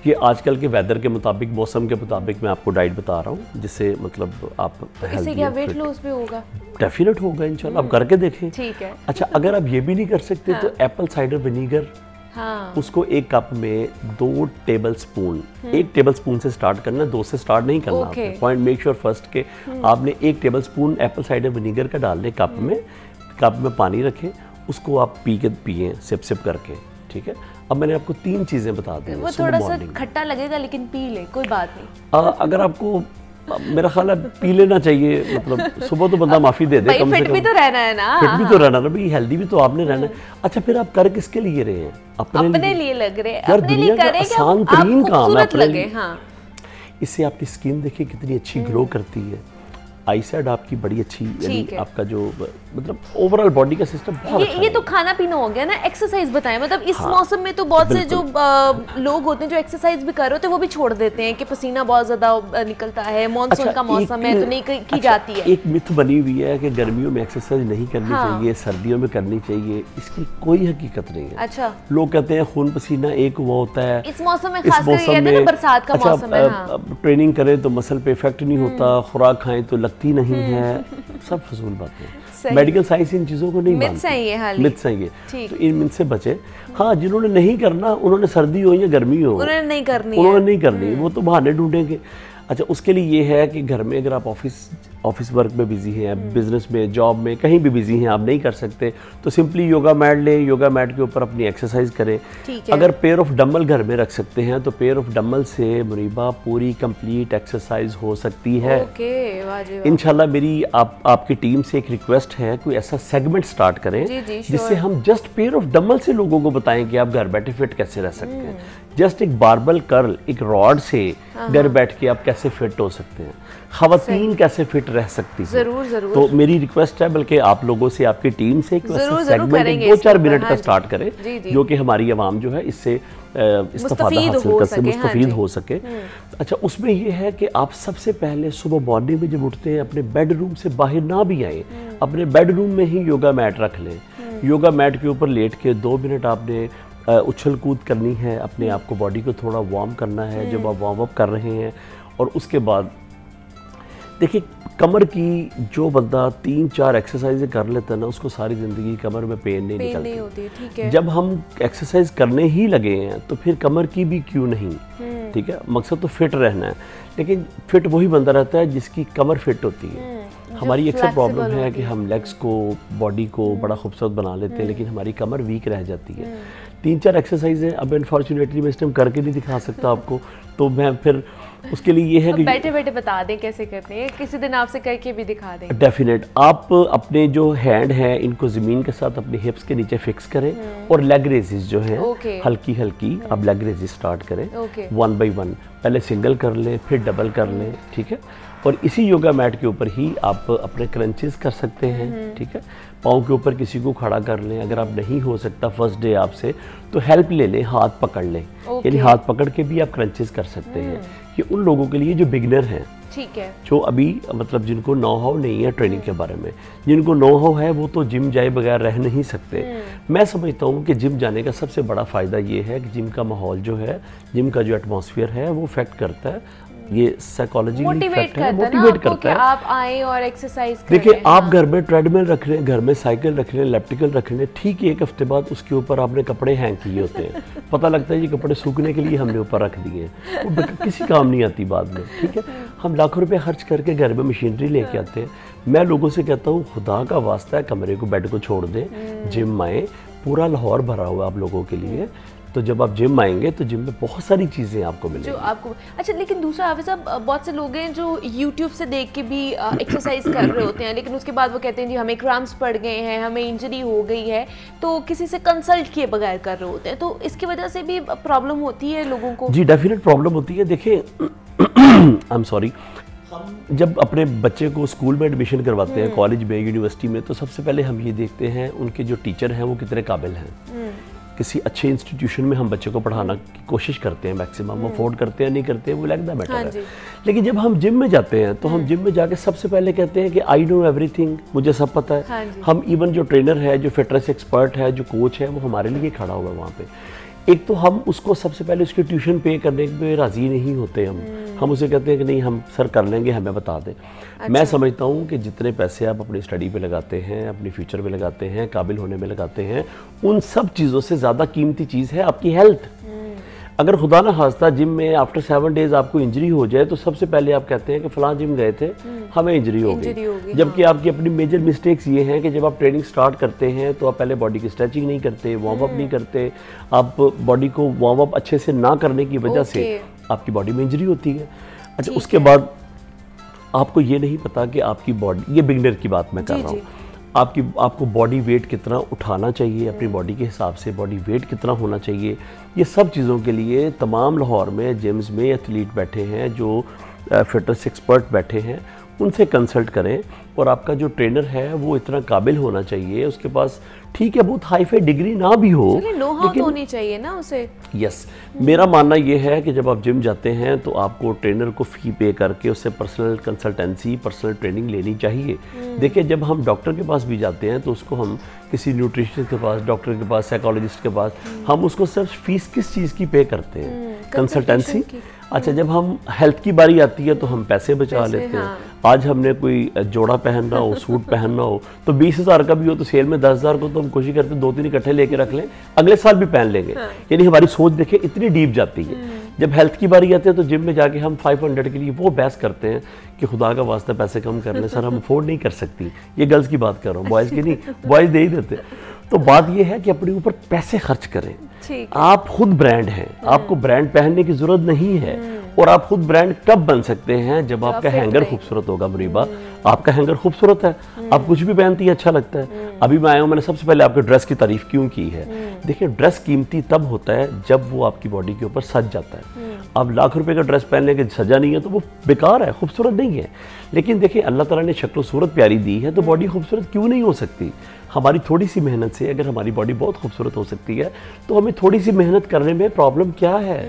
ये आजकल के वेदर के मुताबिक, मौसम के मुताबिक मैं आपको डाइट बता रहा हूँ, जिससे मतलब आप इससे क्या वेट लॉस भी होगा? डेफिनेट होगा इंशाल्लाह, आप करके देखें, ठीक है। अच्छा, अगर आप ये भी नहीं कर सकते तो एप्पल साइडर विनीगर, हाँ। उसको 1 कप में 2 टेबल स्पून, 1 टेबल स्पून से स्टार्ट करना, 2 से स्टार्ट नहीं करना आपने। पॉइंट मेक श्योर फर्स्ट के आपने 1 table spoon Apple cider vinegar का डालने कप में पानी रखें, उसको आप पिए सिप सिप करके, ठीक है। अब मैंने आपको 3 चीज़ें बता दी। वो थोड़ा सा खट्टा लगेगा लेकिन पी ले, कोई बात नहीं। अगर आपको, मेरा ख्याल है पी लेना चाहिए, मतलब सुबह तो बंदा माफ़ी दे दे, कम से कम। फिट भी तो रहना है ना, फिट भी तो रहना ना भाई, हेल्दी भी तो आपने रहना है। अच्छा, फिर आप कर किसके लिए रहे हैं? अपने लिए लग रहे हैं, अपने लिए करें, आसान तरीन काम है अपने लिए। हाँ। इससे आपकी स्किन देखिए कितनी अच्छी ग्लो करती है, आईसाइड आपकी बड़ी अच्छी, यानी आपका जो मतलब ओवरऑल बॉडी का सिस्टम बहुत अच्छा ये तो खाना पीना हो गया ना। एक्सरसाइज बताएं, मतलब इस मौसम में तो बहुत से जो लोग होते हैं जो एक्सरसाइज भी कर रहे होते हैं वो भी छोड़ देते हैं कि पसीना बहुत ज्यादा निकलता है, मॉनसून का मौसम है तो नहीं की जाती है। एक मिथ बनी हुई है कि गर्मियों में एक्सरसाइज नहीं करनी चाहिए, सर्दियों में करनी चाहिए, इसकी कोई हकीकत नहीं है। अच्छा, लोग कहते हैं खून पसीना एक वो होता है इस मौसम में, खास करके बरसात का मौसम है, ट्रेनिंग करें तो मसल पे इफेक्ट नहीं होता, खुराक खाएं तो लगती नहीं है, सब फजूल बातें। मेडिकल साइंस इन चीज़ों को नहीं मानती, मिथ्स हैं ये, तो इन मिथ से बचे। हाँ, जिन्होंने नहीं करना, उन्होंने सर्दी हो या गर्मी हो, उन्होंने नहीं करनी, वो तो बहाने ढूंढेंगे। अच्छा, उसके लिए ये है कि घर में अगर आप ऑफिस वर्क में बिजी हैं, बिजनेस में, जॉब में, कहीं भी बिजी हैं, आप नहीं कर सकते, तो सिंपली योगा मैट लें, योगा मैट के ऊपर अपनी एक्सरसाइज करें। अगर पेयर ऑफ डम्बल घर में रख सकते हैं तो पेयर ऑफ डम्बल से मुनीबा पूरी कंप्लीट एक्सरसाइज हो सकती है। इंशाल्लाह मेरी आपकी टीम से एक रिक्वेस्ट है, कोई ऐसा सेगमेंट स्टार्ट करें जिससे हम जस्ट पेयर ऑफ डम्बल से लोगों को बताएं कि आप घर बैठे फिट कैसे रह सकते हैं। जस्ट एक बारबल कर्ल, एक रॉड से घर बैठ के आप कैसे फिट हो सकते हैं, खवातीन कैसे फिट रह सकती है। जरूर। तो मेरी रिक्वेस्ट है, बल्कि आप लोगों से, आपकी टीम से एक सेगमेंट 2-4 मिनट का स्टार्ट करें, जो कि हमारी आवाम जो है इससे इस्तेफादा हासिल कर सके, मुस्तफीद हो सके। अच्छा, उसमें ये है कि आप सबसे पहले सुबह मॉर्निंग में जब उठते हैं अपने बेडरूम से बाहर ना भी आए, अपने बेडरूम में ही योगा मैट रख लें। योगा मैट के ऊपर लेट के 2 मिनट आपने उछल कूद करनी है, अपने आप को, बॉडी को थोड़ा वार्म करना है जब आप वार्म अप कर रहे हैं। और उसके बाद देखिए, कमर की जो बंदा 3-4 एक्सरसाइज कर लेता है ना, उसको सारी ज़िंदगी कमर में पेन नहीं निकलती। ठीक है। जब हम एक्सरसाइज करने ही लगे हैं तो फिर कमर की भी क्यों नहीं, ठीक है। मकसद तो फिट रहना है, लेकिन फिट वही बंदा रहता है जिसकी कमर फिट होती है। हमारी अक्सर प्रॉब्लम है कि हम लेग्स को, बॉडी को बड़ा खूबसूरत बना लेते हैं, लेकिन हमारी कमर वीक रह जाती है। 3-4 एक्सरसाइज है, अब अनफॉर्चुनेटली मैं इस टाइम करके नहीं दिखा सकता आपको, तो मैं फिर उसके लिए ये है कि बैठे बैठे बता दें कैसे करते हैं, किसी दिन आपसे करके भी दिखा दें। डेफिनेट, आप अपने जो हैंड हैं इनको ज़मीन के साथ अपने हिप्स के नीचे फिक्स करें और लेग रेजेस जो हैं हल्की हल्की आप लेग रेजेस स्टार्ट करें 1 by 1। पहले सिंगल कर लें, फिर डबल कर लें, ठीक है। और इसी योगा मैट के ऊपर ही आप अपने क्रंचेस कर सकते हैं, ठीक है। पाँव के ऊपर किसी को खड़ा कर लें, अगर आप नहीं हो सकता फर्स्ट डे आपसे, तो हेल्प ले लें, हाथ पकड़ लें, यानी हाथ पकड़ के भी आप क्रंचेस कर सकते हैं। ये उन लोगों के लिए जो बिगनर हैं, ठीक है, जो अभी मतलब जिनको नो हाउ नहीं है ट्रेनिंग के बारे में, जिनको नो हाउ है वो तो जिम जाए बगैर रह नहीं सकते। मैं समझता हूँ कि जिम जाने का सबसे बड़ा फ़ायदा ये है कि जिम का माहौल जो है, जिम का जो एटमॉस्फेयर है वो इफेक्ट करता है, ये साइकोलॉजी मोटिवेट करता है आप आए और एक्सरसाइज करें। देखिए, आप घर में ट्रेडमिल रख रहे हैं, घर में साइकिल रख रहे हैं, इलेक्ट्रिकल रख रहे हैं, ठीक है, 1 हफ्ते बाद उसके ऊपर आपने कपड़े हैंग किए होते हैं, पता लगता है ये कपड़े सूखने के लिए हमने ऊपर रख दिए हैं, वो किसी काम नहीं आती बाद में, ठीक है। हम लाखों रुपए खर्च करके घर में मशीनरी लेके आते हैं। मैं लोगों से कहता हूँ, खुदा का वास्ता है, कमरे को, बेड को छोड़ दें, जिम आए, पूरा लाहौर भरा हुआ आप लोगों के लिए। तो जब आप जिम आएंगे तो जिम में बहुत सारी चीज़ें आपको मिलेंगी जो आपको। अच्छा, लेकिन दूसरा हाफिज़ साहब, बहुत से लोग हैं जो यूट्यूब से देख के भी एक्सरसाइज कर रहे होते हैं, लेकिन उसके बाद वो कहते हैं जी हमें क्रैम्प्स पड़ गए हैं, हमें इंजरी हो गई है, तो किसी से कंसल्ट किए बगैर कर रहे होते हैं, तो इसकी वजह से भी प्रॉब्लम होती है लोगों को? जी, डेफिनेट प्रॉब्लम होती है। देखिए, आई एम सॉरी, जब अपने बच्चे को स्कूल में एडमिशन करवाते हैं, कॉलेज में, यूनिवर्सिटी में, तो सबसे पहले हम ये देखते हैं उनके जो टीचर हैं वो कितने काबिल हैं। किसी अच्छे इंस्टीट्यूशन में हम बच्चे को पढ़ाना की कोशिश करते हैं, मैक्सिमम अफोर्ड करते हैं, नहीं करते हैं वो अलग दा मैटर है। लेकिन जब हम जिम में जाते हैं तो हम जिम में जाके सबसे पहले कहते हैं कि आई नो एवरीथिंग, मुझे सब पता है। हम इवन जो ट्रेनर है, जो फिटनेस एक्सपर्ट है, जो कोच है, वो हमारे लिए खड़ा हुआ है वहाँ पे। एक तो हम उसको सबसे पहले उसकी ट्यूशन पे करने पे राज़ी नहीं होते, हम उसे कहते हैं कि नहीं, हम सर कर लेंगे, हमें बता दें। अच्छा। मैं समझता हूँ कि जितने पैसे आप अपनी स्टडी पे लगाते हैं, अपनी फ्यूचर में लगाते हैं, काबिल होने में लगाते हैं, उन सब चीज़ों से ज़्यादा कीमती चीज़ है आपकी हेल्थ। अगर खुदा ना खास्ता जिम में आफ्टर 7 डेज आपको इंजरी हो जाए तो सबसे पहले आप कहते हैं कि फलां जिम गए थे, हमें इंजरी हो गई। जबकि आपकी अपनी मेजर मिस्टेक्स ये हैं कि जब आप ट्रेनिंग स्टार्ट करते हैं तो आप पहले बॉडी की स्ट्रेचिंग नहीं करते, वार्म अप नहीं करते। आप बॉडी को वार्म अप अच्छे से ना करने की वजह से आपकी बॉडी में इंजरी होती है। अच्छा, उसके बाद आपको ये नहीं पता कि आपकी बॉडी, ये बिगनर की बात मैं कर रहा हूँ, आपको बॉडी वेट कितना उठाना चाहिए, अपनी बॉडी के हिसाब से बॉडी वेट कितना होना चाहिए, ये सब चीज़ों के लिए तमाम लाहौर में जिम्स में एथलीट बैठे हैं, जो फिटनेस एक्सपर्ट बैठे हैं, उनसे कंसल्ट करें। और आपका जो ट्रेनर है वो इतना काबिल होना चाहिए, उसके पास ठीक है बहुत हाई फाई डिग्री ना भी हो, लेकिन होनी चाहिए ना उसे। यस, मेरा मानना ये है कि जब आप जिम जाते हैं तो आपको ट्रेनर को फ़ी पे करके उससे पर्सनल कंसल्टेंसी, पर्सनल ट्रेनिंग लेनी चाहिए। देखिए, जब हम डॉक्टर के पास भी जाते हैं तो उसको हम किसी न्यूट्रिशनिस्ट के पास, डॉक्टर के पास, साइकोलॉजिस्ट के पास, हम उसको सिर्फ फीस किस चीज़ की पे करते हैं? कंसल्टेंसी। अच्छा, जब हम हेल्थ की बारी आती है तो हम पैसे बचा लेते हैं। आज हमने कोई जोड़ा पहनना हो, सूट पहनना हो, तो 20,000 का भी हो तो सेल में 10,000 को तो हम कोशिश करते हैं 2-3 इकट्ठे लेके रख लें, अगले साल भी पहन लेंगे। यानी हमारी सोच देखिए इतनी डीप जाती है। जब हेल्थ की बारी आती है तो जिम में जाके हम 500 के लिए वो बहस करते हैं कि खुदा का वास्ता पैसे कम करने सर हम अफोर्ड नहीं कर सकती। ये गर्ल्स की बात कर रहा हूँ, बॉयज़ की नहीं, बॉयज़ दे ही देते। तो बात ये है कि अपने ऊपर पैसे खर्च करें। आप खुद ब्रांड हैं, आपको ब्रांड पहनने की जरूरत नहीं है। और आप खुद ब्रांड कब बन सकते हैं? जब आपका हैंगर खूबसूरत होगा। मुरीबा, आपका हैंगर खूबसूरत है, आप कुछ भी पहनती है अच्छा लगता है। अभी मैं आया हूँ, मैंने सबसे पहले आपके ड्रेस की तारीफ क्यों की है? देखिए, ड्रेस कीमती तब होता है जब वो आपकी बॉडी के ऊपर सज जाता है। अब लाख रुपए का ड्रेस पहनने के सजा नहीं है तो वो बेकार है, खूबसूरत नहीं है। लेकिन देखिए, अल्लाह ताला ने शक्ल सूरत प्यारी दी है तो बॉडी खूबसूरत क्यों नहीं हो सकती? हमारी थोड़ी सी मेहनत से अगर हमारी बॉडी बहुत खूबसूरत हो सकती है तो हमें थोड़ी सी मेहनत करने में प्रॉब्लम क्या है?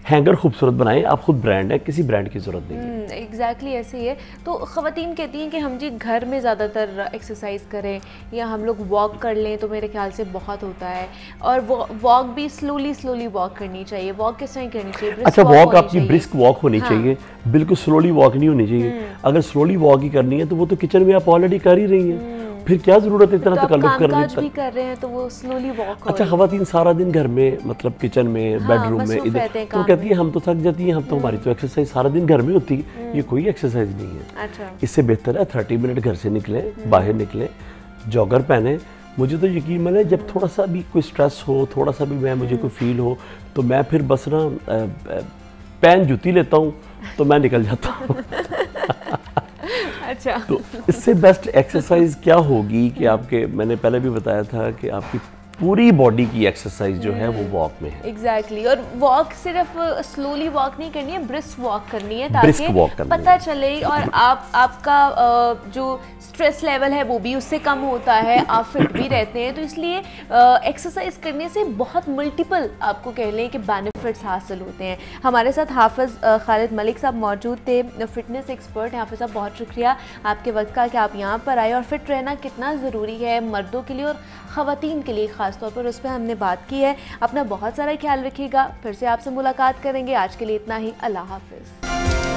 हैंगर खूबसूरत बनाएं, आप खुद ब्रांड है, किसी ब्रांड की जरूरत नहीं है। एग्जैक्टली ऐसे ही है। तो ख़वातीन कहती हैं कि हम जी घर में ज़्यादातर एक्सरसाइज करें या हम लोग वॉक कर लें तो मेरे ख्याल से बहुत होता है। और वॉक भी स्लोली वॉक करनी चाहिए। वॉक किस तरह करनी चाहिए? अच्छा, वॉक आपकी ब्रिस्क वॉक होनी चाहिए, बिल्कुल स्लोली वॉक नहीं होनी चाहिए। अगर स्लोली वॉक ही करनी है तो वो तो किचन में आप ऑलरेडी कर ही रही हैं, फिर क्या जरूरत है इतना तकल्लुफ करने की? भी कर रहे हैं तो वो स्लोली वॉक। अच्छा, खवातीन सारा दिन घर में मतलब किचन में, बेडरूम में, इधर तो कहती है हम तो थक जाती हैं, हम तो हमारी तो एक्सरसाइज सारा दिन घर में होती है। ये कोई एक्सरसाइज नहीं है। अच्छा। इससे बेहतर है 30 मिनट घर से निकले, बाहर निकले, जॉगर पहने। मुझे तो यकीन माने, जब थोड़ा सा भी कोई स्ट्रेस हो, थोड़ा सा भी मुझे कोई फील हो तो मैं फिर बस ना पैन जूती लेता हूँ तो मैं निकल जाता हूँ। अच्छा। तो इससे बेस्ट एक्सरसाइज क्या होगी कि आपके, मैंने पहले भी बताया था कि आपकी पूरी बॉडी की एक्सरसाइज जो है वो वॉक में है। एग्जैक्टली। और वॉक सिर्फ स्लोली वॉक नहीं करनी है, ब्रिस्क वॉक करनी है ताकि पता चले और आपका जो स्ट्रेस लेवल है वो भी उससे कम होता है, आप फिट भी रहते हैं। तो इसलिए एक्सरसाइज करने से बहुत मल्टीपल आपको कह लें कि बेनिफिट्स हासिल होते हैं। हमारे साथ हाफिज़ खालिद मलिक साहब मौजूद थे, फिटनेस एक्सपर्ट हैं। हाफिज़ साहब, बहुत शुक्रिया आपके वक्त का कि आप यहाँ पर आए। और फिट रहना कितना ज़रूरी है मर्दों के लिए और ख़वातीन के लिए ख़ास तौर पर, उस पर हमने बात की है। अपना बहुत सारा ख्याल रखिएगा। फिर से आपसे मुलाकात करेंगे। आज के लिए इतना ही। अल्लाह हाफ़िज़।